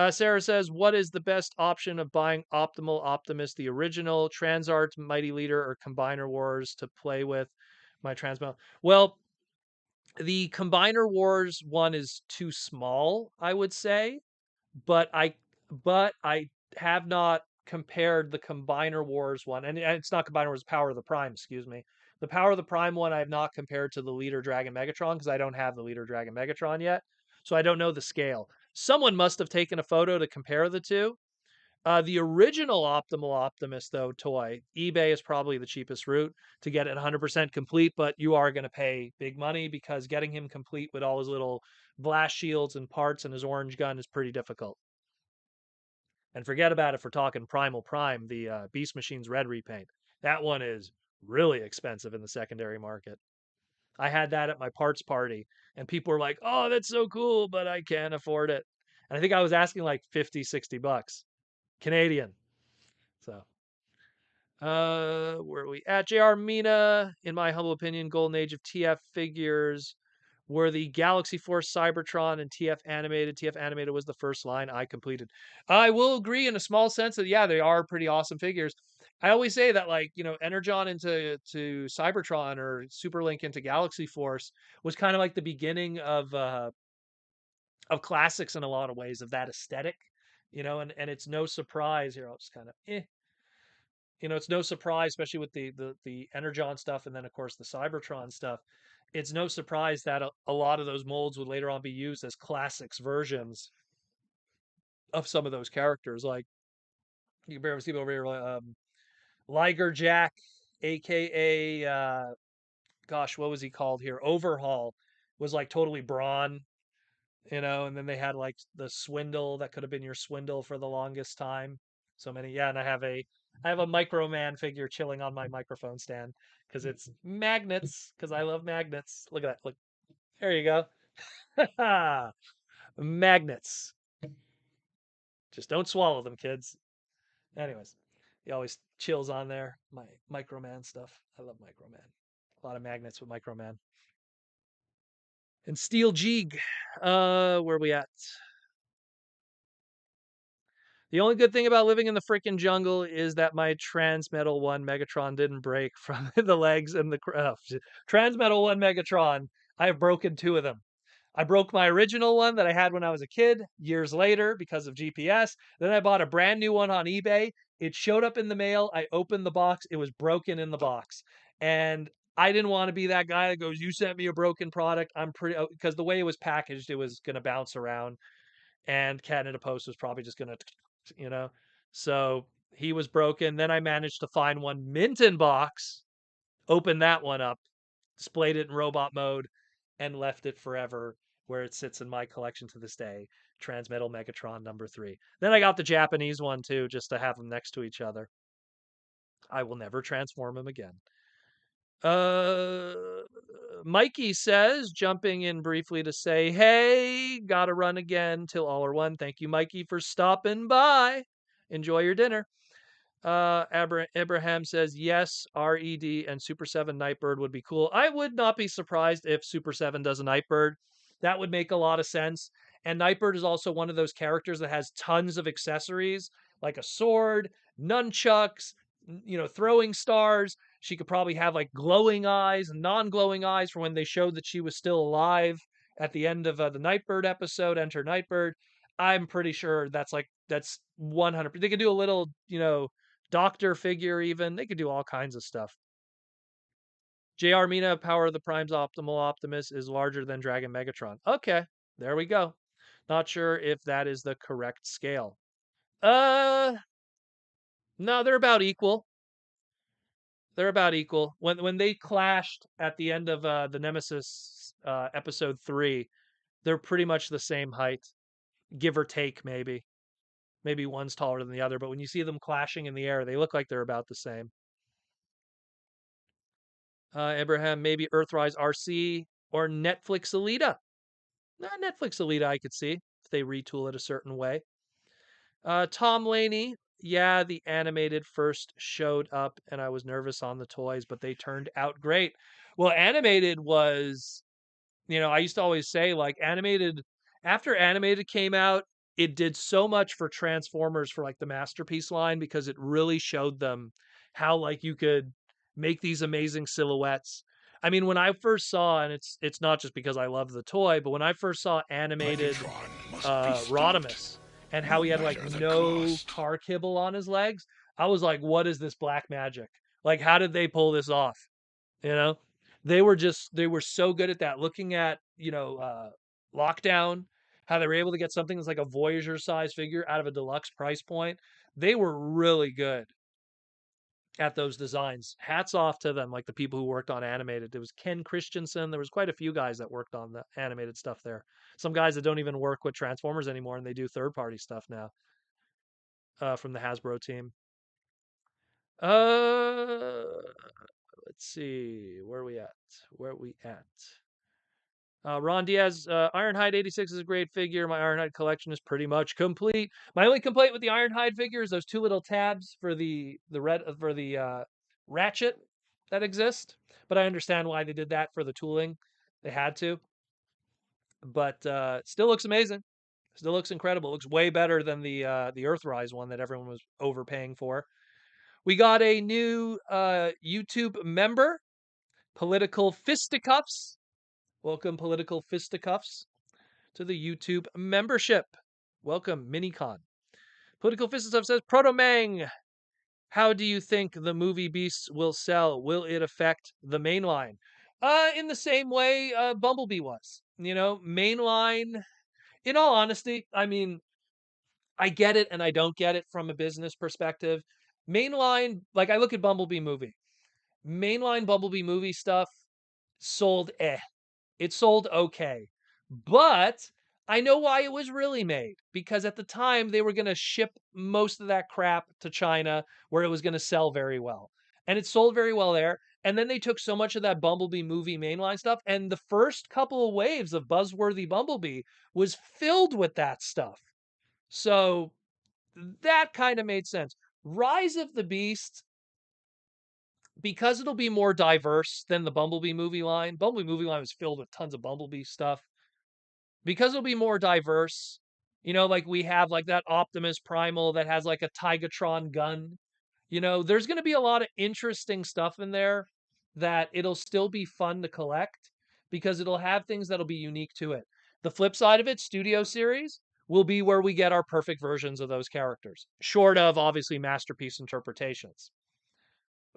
Sarah says, what is the best option of buying Optimal Optimus, the original, Transart, Mighty Leader, or Combiner Wars to play with my Transmel? Well, the Combiner Wars one is too small, I would say, but I have not compared the Combiner Wars one, and it's not Combiner Wars, Power of the Prime, excuse me. The Power of the Prime one I have not compared to the Leader Dragon Megatron because I don't have the Leader Dragon Megatron yet, so I don't know the scale. Someone must have taken a photo to compare the two. The original Optimal Optimus, though, toy, eBay is probably the cheapest route to get it 100% complete, but you are going to pay big money because getting him complete with all his little blast shields and parts and his orange gun is pretty difficult. And forget about it for talking Primal Prime, the Beast Machine's red repaint. That one is really expensive in the secondary market. I had that at my parts party, and people were like, oh, that's so cool, but I can't afford it. And I think I was asking like 50, 60 bucks Canadian. So, where are we at? JR Mina, in my humble opinion, golden age of TF figures were the Galaxy Force Cybertron and TF Animated. TF Animated was the first line I completed. I will agree in a small sense that, yeah, they are pretty awesome figures. I always say that, like, Energon into Cybertron or Superlink into Galaxy Force was kind of like the beginning of classics in a lot of ways, of that aesthetic, and it's no surprise here. I'll just kind of it's no surprise, especially with the Energon stuff, and then of course the Cybertron stuff. It's no surprise that a lot of those molds would later on be used as classics versions of some of those characters. Like you can barely see over here, Liger Jack, aka gosh, what was he called here? Overhaul was like totally brawn, and then they had like the Swindle that could have been your Swindle for the longest time. So many, yeah, and I have a Microman figure chilling on my microphone stand because it's magnets, because I love magnets. Look at that. Look, there you go. Magnets. Just don't swallow them, kids. Anyways, he always chills on there. My Microman stuff. I love Microman. A lot of magnets with Microman. And Steel Jeeg. Where are we at? The only good thing about living in the freaking jungle is that my Transmetal 1 Megatron didn't break from the legs and the Transmetal 1 Megatron. I have broken two of them. I broke my original one that I had when I was a kid years later because of GPS. Then I bought a brand new one on eBay. It showed up in the mail. I opened the box. It was broken in the box. And I didn't want to be that guy that goes, you sent me a broken product. I'm pretty, because the way it was packaged, it was going to bounce around. And Canada Post was probably just going to, you know. So he was broken. Then I managed to find one mint in box, open that one up, displayed it in robot mode, and left it forever where it sits in my collection to this day. Transmetal Megatron #3. Then I got the Japanese one too, just to have them next to each other. I will never transform him again. Mikey says, jumping in briefly to say, hey, gotta run again till all are one. Thank you, Mikey, for stopping by. Enjoy your dinner. Abraham says, yes, RED and Super 7 Nightbird would be cool. I would not be surprised if Super 7 does a Nightbird. That would make a lot of sense. And Nightbird is also one of those characters that has tons of accessories, like a sword, nunchucks, throwing stars. She could probably have like glowing eyes and non-glowing eyes for when they showed that she was still alive at the end of the Nightbird episode, Enter Nightbird. I'm pretty sure that's 100. They could do a little, doctor figure even. They could do all kinds of stuff. JR Mina, Power of the Prime's Optimal Optimus is larger than Dragon Megatron. Okay, there we go. Not sure if that is the correct scale. No, they're about equal. They're about equal. When they clashed at the end of the Nemesis episode 3, they're pretty much the same height, give or take maybe. Maybe one's taller than the other, but when you see them clashing in the air, they look like they're about the same. Abraham, maybe Earthrise RC or Netflix Alita. Netflix Alita I could see if they retool it a certain way. Tom Laney, yeah, the animated first showed up and I was nervous on the toys, but they turned out great. Well, animated was, I used to always say like after animated came out, it did so much for Transformers for like the Masterpiece line because it really showed them how like you could make these amazing silhouettes. I mean, when I first saw, and it's not just because I love the toy, but when I first saw animated Rodimus and how he had like no car kibble on his legs, I was like, what is this black magic? Like, how did they pull this off? You know, they were so good at that. Looking at, Lockdown, how they were able to get something that's like a Voyager size figure out of a deluxe price point. They were really good at those designs. Hats off to them, like the people who worked on animated. There was Ken Christensen. There was quite a few guys that worked on the animated stuff there. Some guys that don't even work with Transformers anymore, and they do third-party stuff now from the Hasbro team. Let's see. Where are we at? Ron Diaz, Ironhide 86 is a great figure. My Ironhide collection is pretty much complete. My only complaint with the Ironhide figure is those two little tabs for the ratchet that exist. But I understand why they did that for the tooling. They had to. But still looks amazing. Still looks incredible. It looks way better than the Earthrise one that everyone was overpaying for. We got a new YouTube member, Political Fisticuffs. Welcome, Political Fisticuffs, to the YouTube membership. Welcome, Minicon. Political Fisticuffs says, Proto-Mang, how do you think the movie Beasts will sell? Will it affect the mainline? In the same way Bumblebee was. Mainline, in all honesty, I mean, I get it and I don't get it from a business perspective. Mainline, like I look at Bumblebee movie. Mainline Bumblebee movie stuff sold It sold okay. But I know why it was really made. Because at the time, they were going to ship most of that crap to China where it was going to sell very well. And it sold very well there. And then they took so much of that Bumblebee movie mainline stuff. And the first couple of waves of Buzzworthy Bumblebee was filled with that stuff. So that kind of made sense. Rise of the Beast, because it'll be more diverse than the Bumblebee movie line. Bumblebee movie line was filled with tons of Bumblebee stuff. Because it'll be more diverse, like we have like that Optimus Primal that has like a Tigatron gun. There's going to be a lot of interesting stuff in there that it'll still be fun to collect because it'll have things that'll be unique to it. The flip side of it, Studio Series, will be where we get our perfect versions of those characters, short of obviously masterpiece interpretations.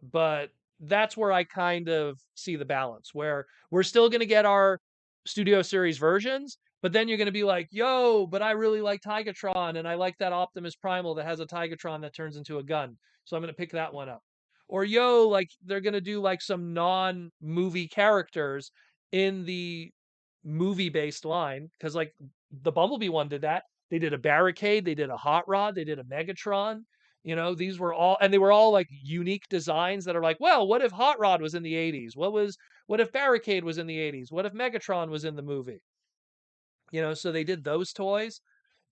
But that's where I kind of see the balance, where we're still going to get our Studio Series versions, but then you're going to be like, yo, but I really like Tigatron, and I like that Optimus Primal that has a Tigatron that turns into a gun. So I'm going to pick that one up. Or yo, like they're gonna do like some non-movie characters in the movie-based line because like the Bumblebee one did that. They did a Barricade, they did a Hot Rod, they did a Megatron. These were all, and they were all like unique designs that are like, well, what if Hot Rod was in the 80s? What if Barricade was in the 80s? What if Megatron was in the movie? So they did those toys.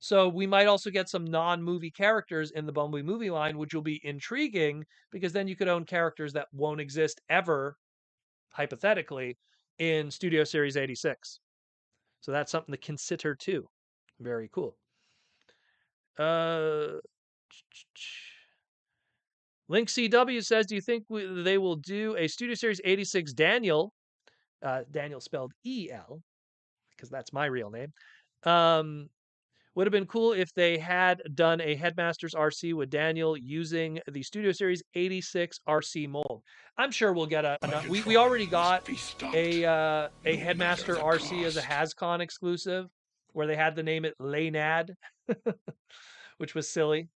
So we might also get some non-movie characters in the Bumblebee movie line, which will be intriguing because then you could own characters that won't exist ever, hypothetically, in Studio Series 86. So that's something to consider too. Very cool. Uh, Link CW says, "Do you think they will do a Studio Series 86 Daniel? Daniel spelled EL because that's my real name. Um, Would have been cool if they had done a Headmasters RC with Daniel using the Studio Series 86 RC mold. I'm sure we'll get we already got a Headmaster RC as a Hascon exclusive where they had to name it Laynad, which was silly.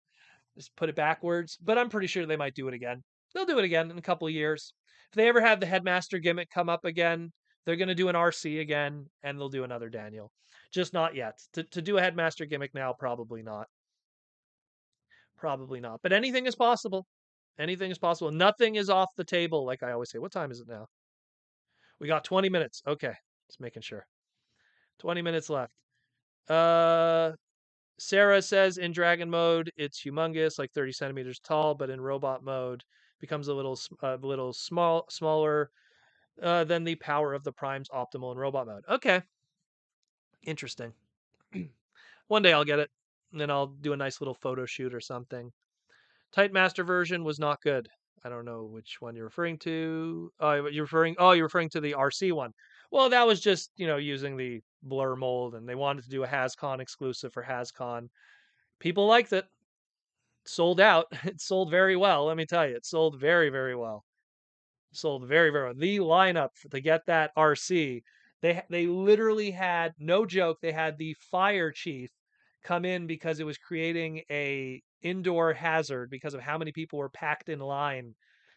Just put it backwards, but I'm pretty sure they might do it again. They'll do it again in a couple of years. If they ever have the Headmaster gimmick come up again, they're going to do an RC again and they'll do another Daniel. Just not yet. To do a Headmaster gimmick now, probably not. Probably not. But anything is possible. Anything is possible. Nothing is off the table, like I always say. What time is it now? We got 20 minutes. Okay. Just making sure. 20 minutes left. Sarah says in dragon mode, it's humongous, like 30 centimeters tall, but in robot mode becomes a little smaller than the power of the primes optimal in robot mode. Okay. Interesting. One day I'll get it. And then I'll do a nice little photo shoot or something. Titan Master version was not good. I don't know which one you're referring to. You're referring to the RC one. Well, that was just, using the blur mold and they wanted to do a Hascon exclusive for Hascon. People liked it. Sold out. It sold very well, let me tell you. It sold very, very well. Sold very, very well. The lineup to get that RC, they literally had, no joke, they had the fire chief come in because it was creating a indoor hazard because of how many people were packed in line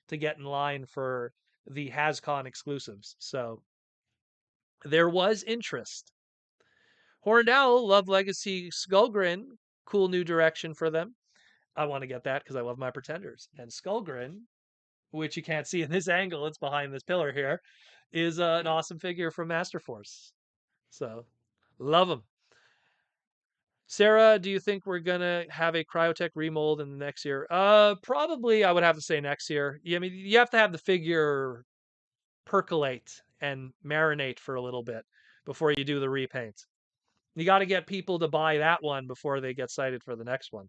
to get in line for the Hascon exclusives. So there was interest. Horned Owl, Love Legacy Skullgrin, cool new direction for them. I want to get that because I love my Pretenders. And Skullgrin, which you can't see in this angle, it's behind this pillar here, is an awesome figure from Masterforce. So, love them. Sarah, do you think we're gonna have a Cryotech remold in the next year? Probably. I would have to say next year. Yeah, I mean, you have to have the figure percolate and marinate for a little bit before you do the repaint. You got to get people to buy that one before they get excited for the next one.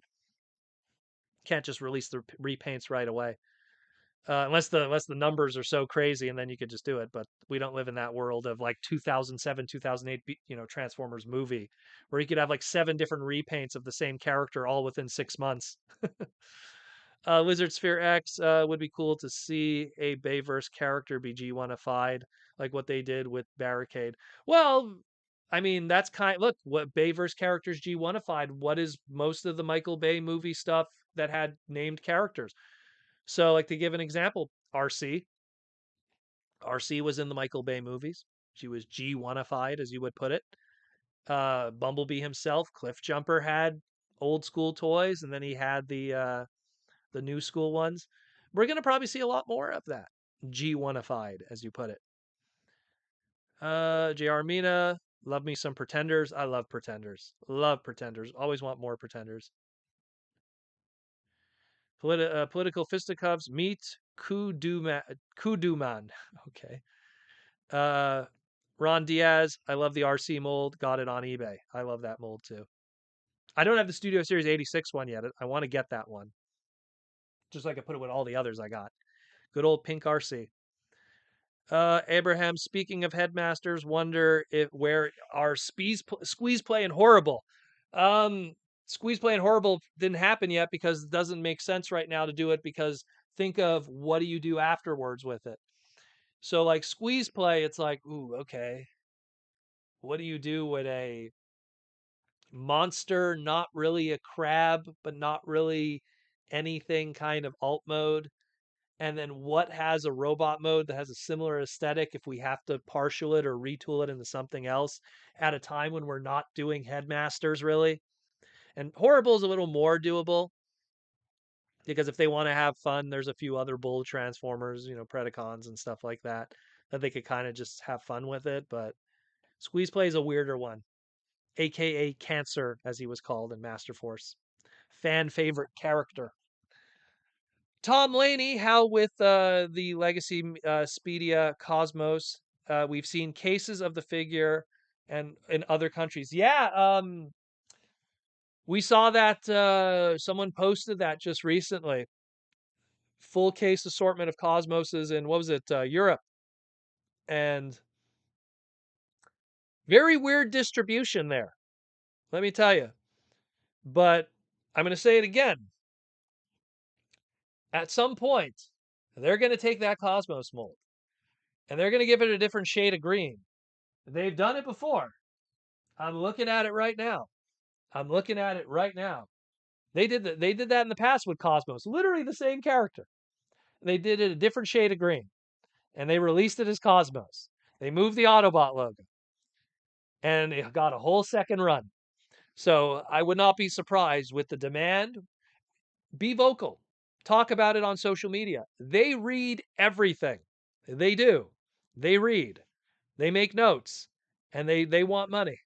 Can't just release the repaints right away. Unless the numbers are so crazy, and then you could just do it. But we don't live in that world of like 2007, 2008, Transformers movie, where you could have like 7 different repaints of the same character all within 6 months. Lizard Sphere X would be cool to see a Bayverse character be G1ified, like what they did with Barricade. Well, I mean, that's look, what Bayverse characters G1ified. What is most of the Michael Bay movie stuff that had named characters? So, like to give an example, RC. RC was in the Michael Bay movies. She was G1ified, as you would put it. Bumblebee himself, Cliff Jumper, had old school toys, and then he had the new school ones. We're gonna probably see a lot more of that. G1ified, as you put it. JR Mina, love me some Pretenders. I love Pretenders. Love Pretenders. Always want more Pretenders. Political fisticuffs meet Kuduman. Okay. Ron Diaz, I love the RC mold. Got it on eBay. I love that mold too. I don't have the Studio Series 86 one yet. I want to get that one. Just so I can put it with all the others I got. Good old pink RC. Abraham, speaking of headmasters, wonder if where are squeeze play and horrible. Squeeze play and horrible didn't happen yet because it doesn't make sense right now to do it because think of what do you do afterwards with it. So like squeeze play, it's like, ooh, okay. What do you do with a monster, not really a crab, but not really anything kind of alt mode? and then what has a robot mode that has a similar aesthetic if we have to partial it or retool it into something else at a time when we're not doing headmasters really. And horrible is a little more doable because if they want to have fun, there's a few other bull transformers, Predacons and stuff like that that they could kind of just have fun with it. But Squeeze Play is a weirder one, aka Cancer, as he was called in Master Force. Fan favorite character. Tom Laney, how with the Legacy Speedia Cosmos? We've seen cases of the figure and in other countries. Yeah, we saw that someone posted that just recently. Full case assortment of Cosmoses in, what was it, Europe. And very weird distribution there, let me tell you. But I'm going to say it again. At some point, they're going to take that Cosmos mold and they're going to give it a different shade of green. They've done it before. I'm looking at it right now. They did that in the past with Cosmos, literally the same character. They did it a different shade of green, and they released it as Cosmos. They moved the Autobot logo, and it got a whole second run. So I would not be surprised with the demand. Be vocal. Talk about it on social media. They read everything. They do. They read. They make notes, and they want money.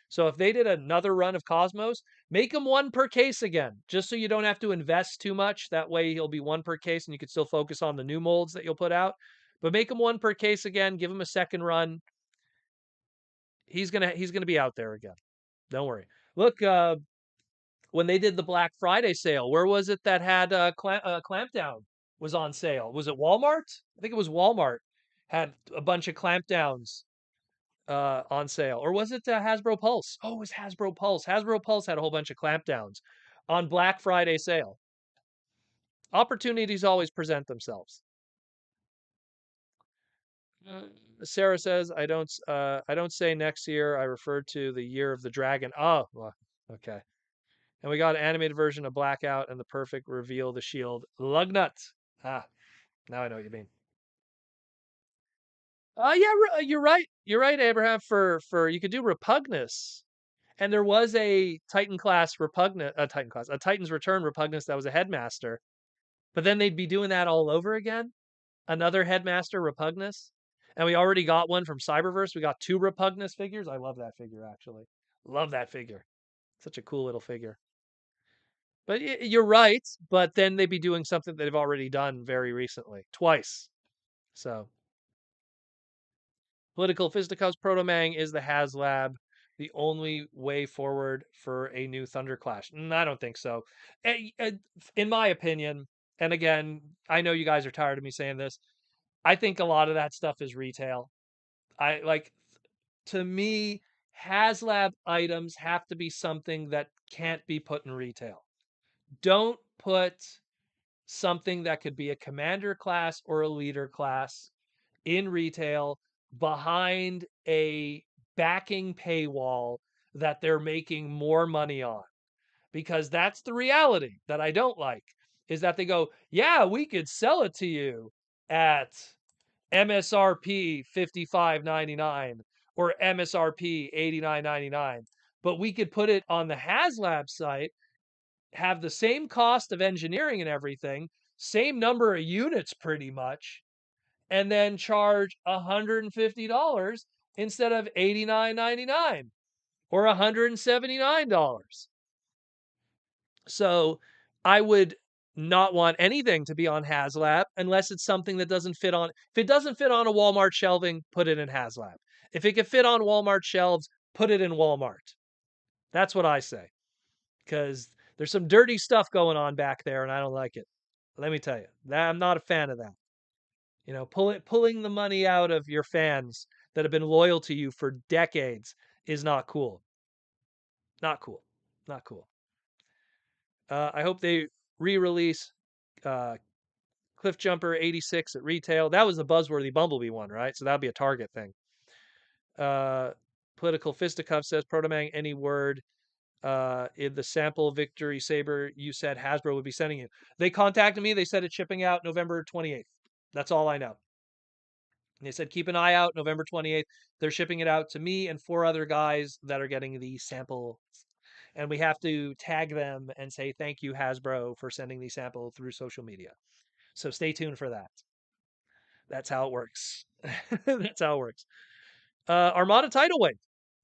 So if they did another run of Cosmos, make them one per case again, just so you don't have to invest too much. That way he'll be one per case and you can still focus on the new molds that you'll put out. But make him one per case again, give him a second run. He's gonna be out there again. Don't worry. Look, when they did the Black Friday sale, where was it that had Clampdown was on sale? Was it Walmart? I think it was Walmart had a bunch of Clampdowns on sale, or was it Hasbro Pulse? Oh, it was Hasbro Pulse. Hasbro Pulse had a whole bunch of Clampdowns on Black Friday sale. Opportunities always present themselves. Sarah says, I don't say next year. I refer to the year of the dragon. Oh, well, okay. And we got an animated version of Blackout and the perfect reveal the shield. Lugnut. Ah, now I know what you mean. Yeah, you're right. You're right, Abraham. For you could do Repugnus, and there was a Titan class Repugnus, a Titan's Return Repugnus that was a headmaster, but then they'd be doing that all over again. Another headmaster Repugnus, and we already got one from Cyberverse. We got 2 Repugnus figures. I love that figure actually. Love that figure. Such a cool little figure. But you're right. But then they'd be doing something that they've already done very recently, twice. So, Political Fisticuffs Protomang is the Haslab the only way forward for a new Thunderclash? I don't think so. In my opinion, and again, I know you guys are tired of me saying this. I think a lot of that stuff is retail. I like, to me, Haslab items have to be something that can't be put in retail. Don't put something that could be a commander class or a leader class in retail behind a backing paywall that they're making more money on. Because that's the reality that I don't like, is that they go, yeah, we could sell it to you at MSRP $55.99 or MSRP $89.99, but we could put it on the Haslab site, have the same cost of engineering and everything, same number of units pretty much, and then charge $150 instead of $89.99 or $179. So I would not want anything to be on Haslab unless it's something that doesn't fit on. If it doesn't fit on a Walmart shelving, put it in Haslab. If it can fit on Walmart shelves, put it in Walmart. That's what I say. Because there's some dirty stuff going on back there, and I don't like it. Let me tell you, I'm not a fan of that. Pulling the money out of your fans that have been loyal to you for decades is not cool. Not cool. Not cool. I hope they re-release Cliff Jumper 86 at retail. That was the Buzzworthy Bumblebee one, right? So that'll be a Target thing. Political Fisticuff says, Protomang, any word in the sample Victory Saber you said Hasbro would be sending you. They contacted me. They said it's shipping out November 28th. That's all I know. They said keep an eye out November 28th. They're shipping it out to me and 4 other guys that are getting the sample. And we have to tag them and say thank you Hasbro for sending the sample through social media. So stay tuned for that. That's how it works. That's how it works. Armada tidal wave.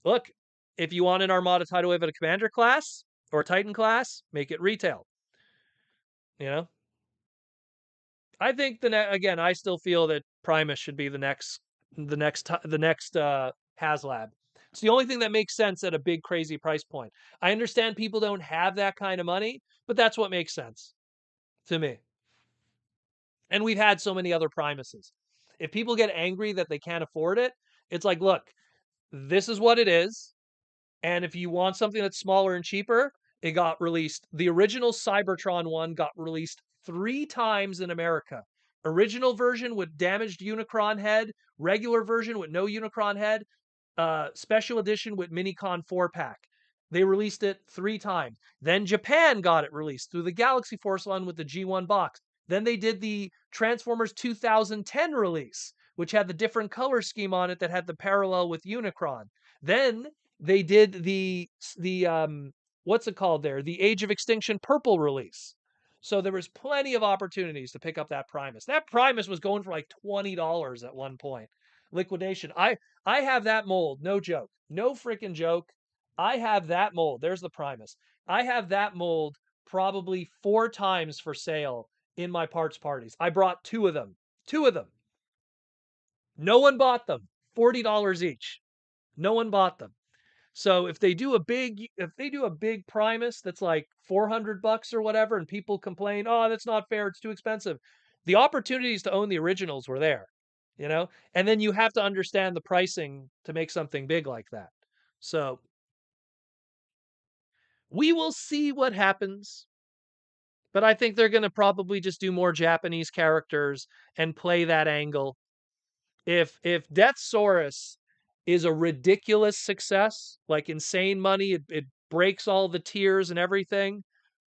Look, if you want an Armada tidal wave at a Commander class or a Titan class, make it retail. You know, I think again, I still feel that Primus should be the next Haslab. It's the only thing that makes sense at a big crazy price point. I understand people don't have that kind of money, but that's what makes sense to me. And we've had so many other Primuses. If people get angry that they can't afford it, it's like, look, this is what it is. And if you want something that's smaller and cheaper, it got released. The original Cybertron one got released 3 times in America. Original version with damaged Unicron head, regular version with no Unicron head, special edition with Minicon 4-pack. They released it 3 times. Then Japan got it released through the Galaxy Force one with the G1 box. Then they did the Transformers 2010 release, which had the different color scheme on it that had the parallel with Unicron. Then they did the what's it called there? The Age of Extinction purple release. So there was plenty of opportunities to pick up that Primus. That Primus was going for like $20 at one point. Liquidation. I have that mold, no joke. No freaking joke. I have that mold. There's the Primus. I have that mold probably 4 times for sale in my parts parties. I brought 2 of them. 2 of them. No one bought them. $40 each. No one bought them. So if they do a big Primus that's like $400 or whatever, and people complain, oh, that's not fair, it's too expensive. The opportunities to own the originals were there, you know? And then you have to understand the pricing to make something big like that. So we will see what happens. But I think they're going to probably just do more Japanese characters and play that angle. If Deathsaurus is a ridiculous success, like insane money, it breaks all the tiers and everything,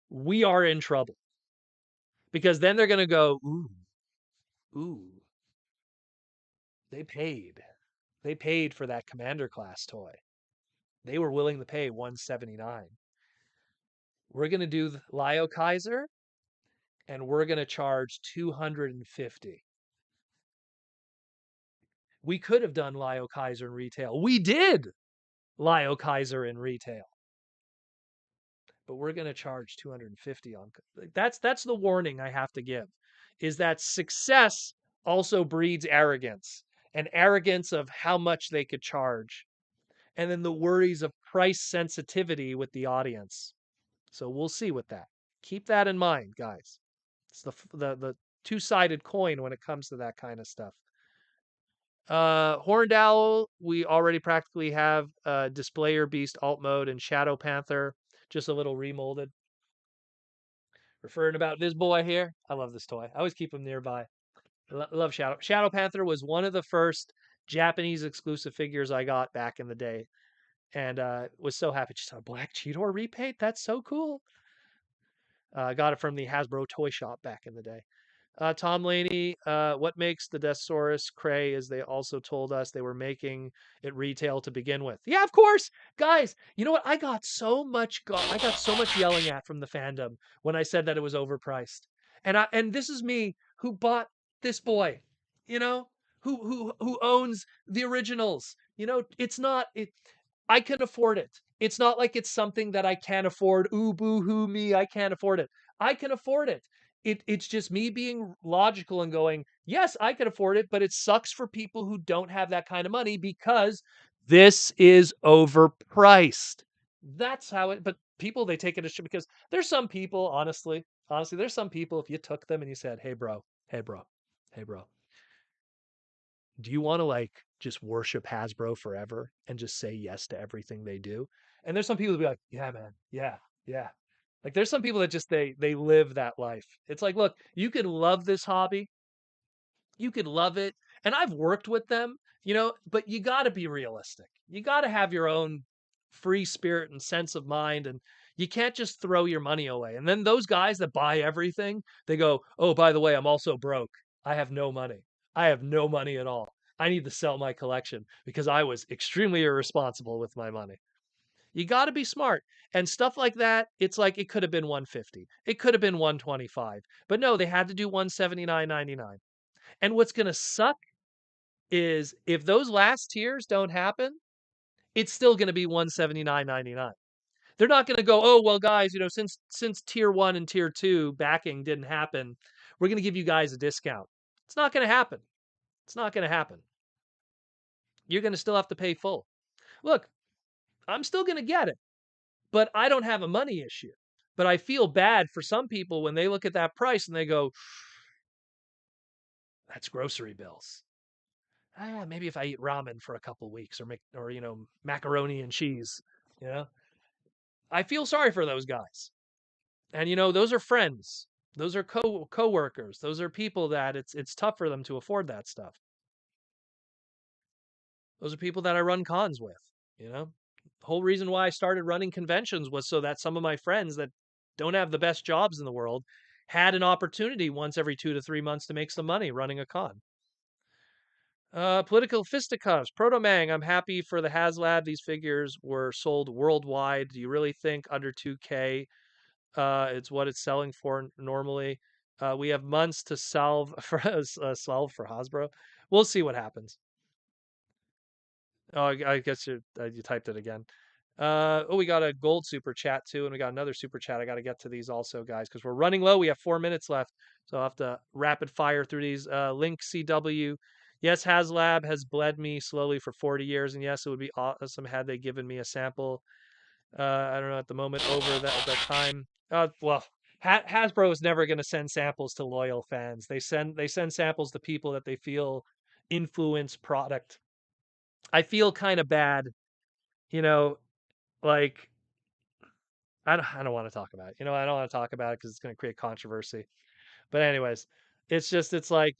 we are in trouble. Because then they're going to go, ooh, they paid. They paid for that Commander class toy. They were willing to pay $179. We're going to do Lio Kaiser, and we're going to charge $250. We could have done Lio Kaiser in retail. We did Lio Kaiser in retail. But we're going to charge $250 on. That's the warning I have to give, is that success also breeds arrogance, and arrogance of how much they could charge, and then the worries of price sensitivity with the audience. So we'll see with that. Keep that in mind, guys. It's the two-sided coin when it comes to that kind of stuff. Horned Owl, we already practically have Displayer Beast alt mode and Shadow Panther, just a little remolded. Referring about this boy here, I love this toy. I always keep him nearby. Love Shadow Panther was one of the first Japanese exclusive figures I got back in the day, and was so happy. Just a black Cheetor repaint. That's so cool. Got it from the Hasbro toy shop back in the day. Tom Laney, what makes the Deathsaurus cray is they also told us they were making it retail to begin with. Yeah, of course, guys. You know what? I got so much yelling at from the fandom when I said that it was overpriced. And this is me who bought this boy, you know, who owns the originals. You know, it's not it. I can afford it. It's not like it's something that I can't afford. Ooh, boo hoo me, I can't afford it. I can afford it. It's just me being logical and going, yes, I can afford it, but it sucks for people who don't have that kind of money because this is overpriced. That's how it, but people, they take it as shit because there's some people, honestly, there's some people, if you took them and you said, hey, bro, hey, bro, hey, bro, do you want to like just worship Hasbro forever and just say yes to everything they do? And there's some people who be like, yeah, man, yeah, yeah. Like there's some people that just they live that life. It's like, look, you can love this hobby, you can love it, and I've worked with them, you know, but you got to be realistic. You got to have your own free spirit and sense of mind, and you can't just throw your money away. And then those guys that buy everything, they go, "Oh, by the way, I'm also broke. I have no money. I have no money at all. I need to sell my collection because I was extremely irresponsible with my money." You got to be smart. And stuff like that, it's like it could have been 150. It could have been 125. But no, they had to do 179.99. And what's going to suck is if those last tiers don't happen, it's still going to be 179.99. They're not going to go, "Oh, well guys, since tier 1 and tier 2 backing didn't happen, we're going to give you guys a discount." It's not going to happen. It's not going to happen. You're going to still have to pay full. Look, I'm still going to get it, but I don't have a money issue. But I feel bad for some people when they look at that price and they go, "That's grocery bills. Maybe if I eat ramen for a couple weeks, or make, or macaroni and cheese, you know." I feel sorry for those guys. And those are friends. Those are coworkers. Those are people that it's tough for them to afford that stuff. Those are people that I run cons with, you know? The whole reason why I started running conventions was so that some of my friends that don't have the best jobs in the world had an opportunity once every 2 to 3 months to make some money running a con. Political fisticuffs. Protomang, I'm happy for the Haslab. These figures were sold worldwide. Do you really think under 2K it's what it's selling for normally? We have months to solve for Hasbro. We'll see what happens. Oh, I guess you typed it again. We got a gold super chat too, and we got another super chat. I got to get to these also, guys, because we're running low. We have 4 minutes left, so I'll have to rapid fire through these. Link CW. Yes, Haslab has bled me slowly for 40 years, and yes, it would be awesome had they given me a sample. I don't know at the moment over that at that time. Well, Hasbro is never going to send samples to loyal fans. They send samples to people that they feel influence product. I feel kind of bad, you know, like I don't want to talk about it. I don't want to talk about it because it's going to create controversy. But anyways, it's like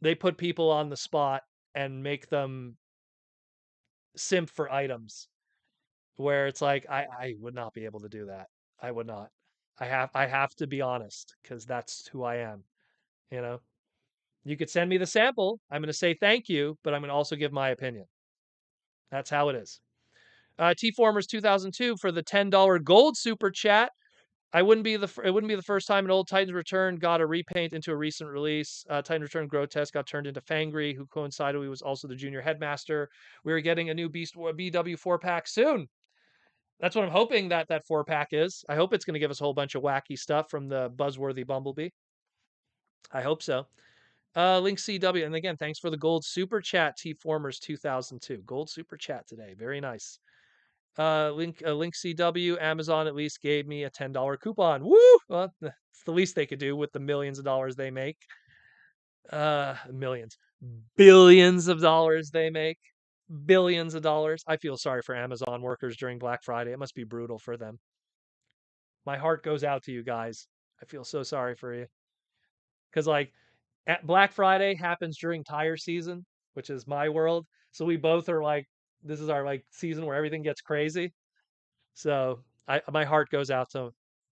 they put people on the spot and make them simp for items where it's like I would not be able to do that. I would not. I have to be honest because that's who I am. You know, you could send me the sample. I'm going to say thank you, but I'm going to also give my opinion. That's how it is. T Formers 2002 for the $10 gold super chat. It wouldn't be the first time an old Titans Return got a repaint into a recent release. Titan Return Grotesque got turned into Fangry, who coincided he was also the junior headmaster. We are getting a new BW 4-pack soon. That's what I'm hoping that 4-pack is. I hope it's going to give us a whole bunch of wacky stuff from the buzzworthy Bumblebee. I hope so. Link CW, and again, thanks for the gold super chat, T Formers 2002. Gold super chat today. Very nice. Link CW, Amazon at least gave me a $10 coupon. Woo! Well, it's the least they could do with the millions of dollars they make. Millions. Billions of dollars they make. Billions of dollars. I feel sorry for Amazon workers during Black Friday. It must be brutal for them. My heart goes out to you guys. I feel so sorry for you. Because, like, Black Friday happens during tire season, which is my world. So we both are like, this is our like season where everything gets crazy. So my heart goes out to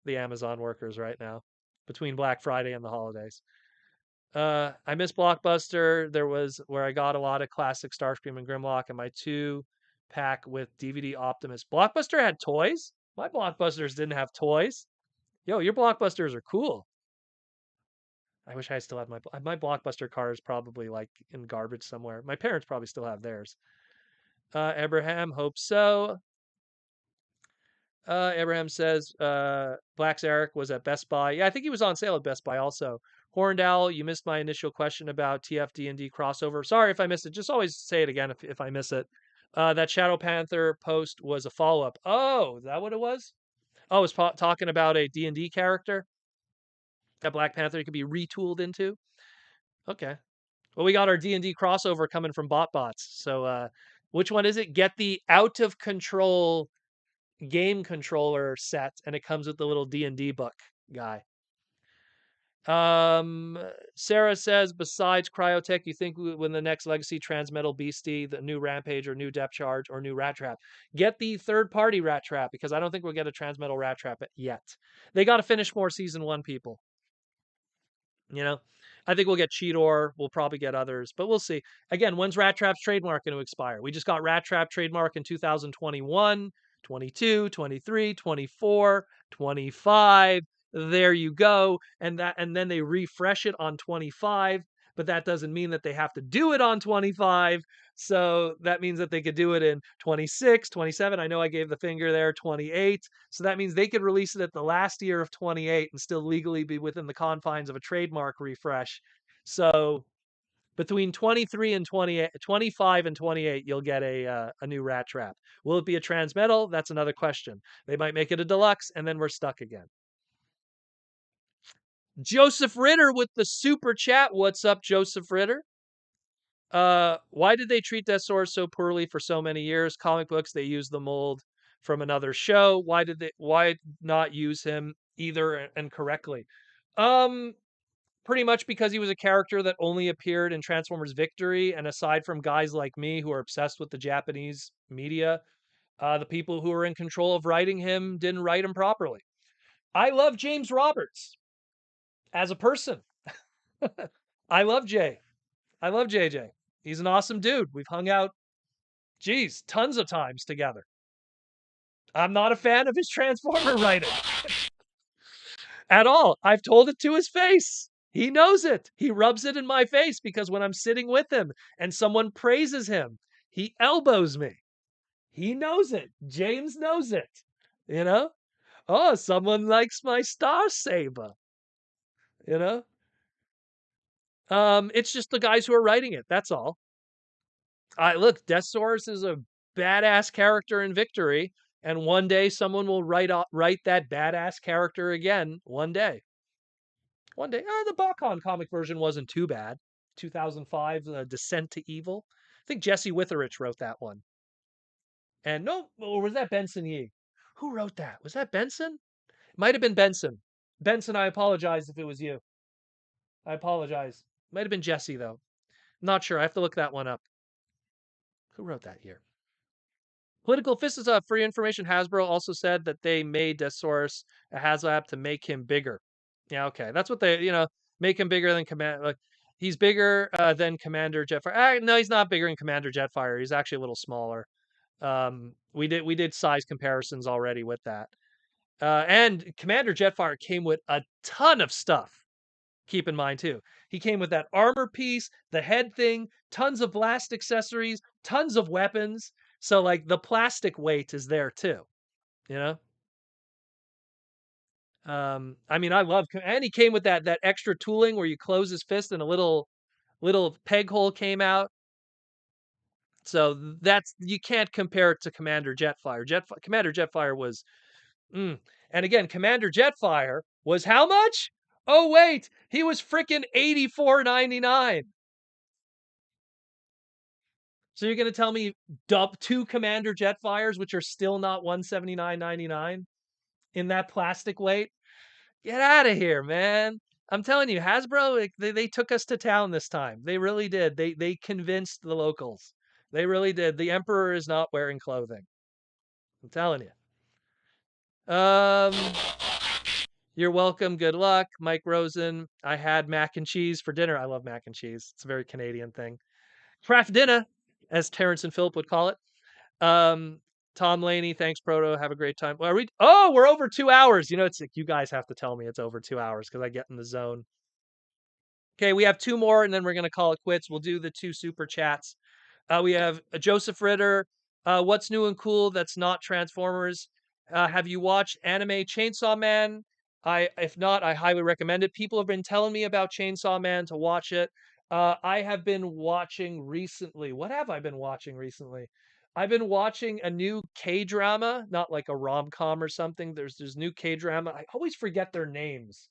the Amazon workers right now between Black Friday and the holidays. I miss Blockbuster. There was where I got a lot of classic Starscream and Grimlock and my 2-pack with DVD Optimus. Blockbuster had toys? My Blockbusters didn't have toys. Yo, your Blockbusters are cool. I wish I still had my Blockbuster car is probably like in garbage somewhere. My parents probably still have theirs. Abraham, hope so. Abraham says Black's Eric was at Best Buy. Yeah, I think he was on sale at Best Buy also. Horned Owl, you missed my initial question about TFD&D crossover. Sorry if I missed it. Just always say it again if I miss it. That Shadow Panther post was a follow-up. Oh, is that what it was? Oh, it was talking about a D&D character that Black Panther could be retooled into. Okay. Well, we got our D&D crossover coming from BotBots. So which one is it? Get the out of control game controller set, and it comes with the little D&D book guy. Sarah says, besides Cryotech, you think when the next Legacy Transmetal Beastie, the new Rampage or new Depth Charge or new Rat Trap, get the third-party Rat Trap, because I don't think we'll get a Transmetal Rat Trap yet. They got to finish more Season 1, people. You know, I think we'll get Cheetor. We'll probably get others, but we'll see. Again, when's Rat Trap's trademark going to expire? We just got Rat Trap trademark in 2021, 22, 23, 24, 25. There you go. And then they refresh it on 25, but that doesn't mean that they have to do it on 25. So that means that they could do it in 26, 27. I know I gave the finger there, 28. So that means they could release it at the last year of 28 and still legally be within the confines of a trademark refresh. So between 23 and 28, 25 and 28, you'll get a new Rat Trap. Will it be a Transmetal? That's another question. They might make it a deluxe, and then we're stuck again. Joseph Ritter with the super chat. What's up, Joseph Ritter? Why did they treat Deathsaurus so poorly for so many years? Comic books, they use the mold from another show. Why not use him either and correctly? Pretty much because he was a character that only appeared in Transformers Victory, and aside from guys like me who are obsessed with the Japanese media, the people who are in control of writing him didn't write him properly. I love James Roberts as a person. I love Jay. I love JJ. He's an awesome dude. We've hung out, geez, tons of times together. I'm not a fan of his Transformer writing at all. I've told it to his face. He knows it. He rubs it in my face because when I'm sitting with him and someone praises him, he elbows me. He knows it. James knows it. You know? Oh, someone likes my Star Saber. You know? It's just the guys who are writing it. That's all. Look, Deathsaurus is a badass character in Victory, and one day someone will write that badass character again. One day. The Bakon comic version wasn't too bad. 2005, Descent to Evil. I think Jesse Witherich wrote that one. And no, or was that Benson Yee? Who wrote that? Was that Benson? It might have been Benson. Benson, I apologize if it was you. I apologize. Might have been Jesse though. Not sure. I have to look that one up. Who wrote that here? Political Fist is free information. Hasbro also said that they made Deathsaurus a Haslab to make him bigger. Yeah, okay. That's what they, make him bigger than Command. Like, he's bigger than Commander Jetfire. No, he's not bigger than Commander Jetfire. He's actually a little smaller. We did size comparisons already with that. And Commander Jetfire came with a ton of stuff. Keep in mind too, he came with that armor piece, the head thing, tons of blast accessories, tons of weapons. So like the plastic weight is there too, you know. I mean, I love, and he came with that extra tooling where you close his fist and a little peg hole came out. So that's, you can't compare it to Commander Jetfire. Commander Jetfire was, and again, Commander Jetfire was how much? Oh wait, he was freaking $84.99. So you're gonna tell me dub 2 Commander Jetfires, which are still not $179.99 in that plastic weight? Get out of here, man. I'm telling you, Hasbro, like, they took us to town this time. They really did. They convinced the locals. They really did. The Emperor is not wearing clothing. I'm telling you. You're welcome. Good luck, Mike Rosen. I had mac and cheese for dinner. I love mac and cheese. It's a very Canadian thing. Craft dinner, as Terrence and Philip would call it. Tom Laney, thanks, Proto. Have a great time. Are we? Oh, we're over 2 hours. It's like you guys have to tell me it's over 2 hours because I get in the zone. Okay, we have 2 more, and then we're gonna call it quits. We'll do the 2 super chats. We have Joseph Ritter. What's new and cool that's not Transformers? Have you watched anime Chainsaw Man? If not, I highly recommend it. People have been telling me about Chainsaw Man to watch it. I have been watching recently. What have I been watching recently? I've been watching a new K-drama, not like a rom-com or something. There's new K-drama. I always forget their names.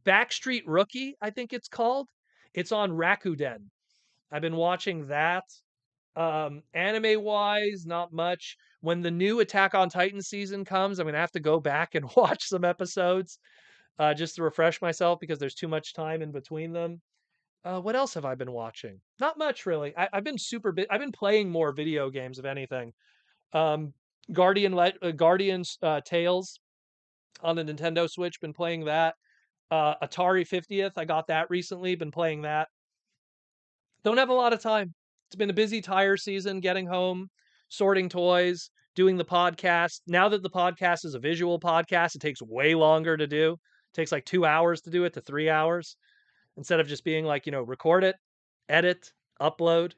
Backstreet Rookie, I think it's called. It's on Rakuten. I've been watching that. Anime wise, not much. When the new Attack on Titan season comes, I'm gonna have to go back and watch some episodes. just to refresh myself because there's too much time in between them. What else have I been watching? Not much really. I've been I've been playing more video games, if anything. Um, Guardians Tales on the Nintendo Switch. Been playing that. Atari 50th. I got that recently. Been playing that. Don't have a lot of time. It's been a busy tire season. Getting home, sorting toys, doing the podcast. Now that the podcast is a visual podcast, it takes way longer to do. It takes like 2 hours to do it to 3 hours instead of just being like, record it, edit, upload,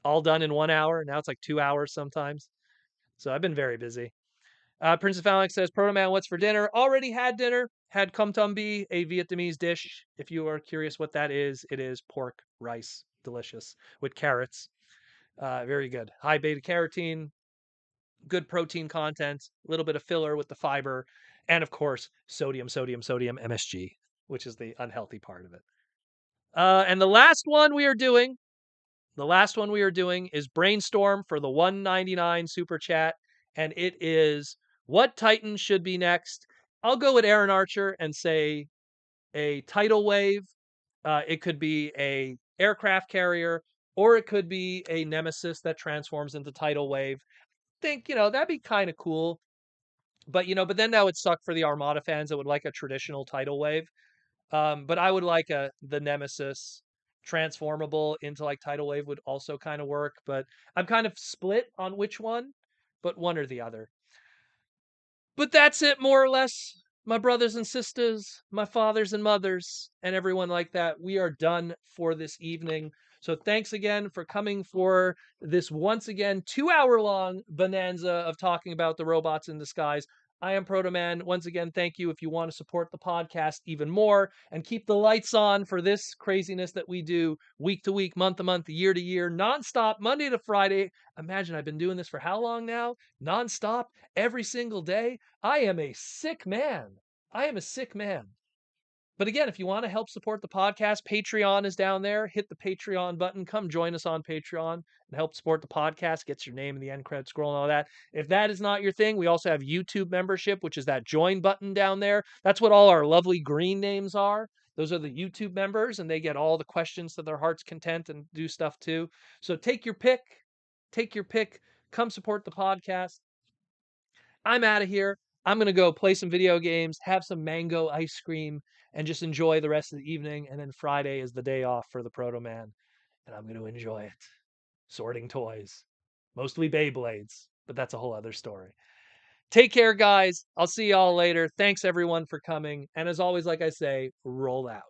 all done in 1 hour. Now it's like 2 hours sometimes. So I've been very busy. Princess Alex says, Proto Man, what's for dinner? Already had dinner. Had kum tum bi, a Vietnamese dish. If you are curious what that is, it is pork rice. Delicious with carrots. Very good. High beta carotene, good protein content, a little bit of filler with the fiber, and of course, sodium, MSG, which is the unhealthy part of it. And the last one we are doing is Brainstorm for the 199 super chat, and it is what Titan should be next. I'll go with Aaron Archer and say a tidal wave. It could be a aircraft carrier, or it could be a nemesis that transforms into tidal wave. Think, that'd be kind of cool. But then that would suck for the Armada fans that would like a traditional tidal wave. But I would like the Nemesis transformable into like tidal wave would also kind of work. But I'm kind of split on which one, but one or the other. But that's it, more or less, my brothers and sisters, my fathers and mothers, and everyone like that. We are done for this evening. So thanks again for coming for this once again 2 hour long bonanza of talking about the robots in disguise. I am Proto Man. Once again, thank you. If you want to support the podcast even more and keep the lights on for this craziness that we do week to week, month to month, year to year, nonstop, Monday to Friday. Imagine I've been doing this for how long now? Nonstop, every single day. I am a sick man. I am a sick man. But again, if you want to help support the podcast, Patreon is down there. Hit the Patreon button. Come join us on Patreon and help support the podcast. Gets your name in the end credit scroll and all that. If that is not your thing, we also have YouTube membership, which is that join button down there. That's what all our lovely green names are. Those are the YouTube members, and they get all the questions to their heart's content and do stuff too. So take your pick. Take your pick. Come support the podcast. I'm out of here. I'm going to go play some video games, have some mango ice cream, and just enjoy the rest of the evening. And then Friday is the day off for the Proto Man, and I'm going to enjoy it. Sorting toys, mostly Beyblades, but that's a whole other story. Take care, guys. I'll see y'all later. Thanks, everyone, for coming. And as always, like I say, roll out.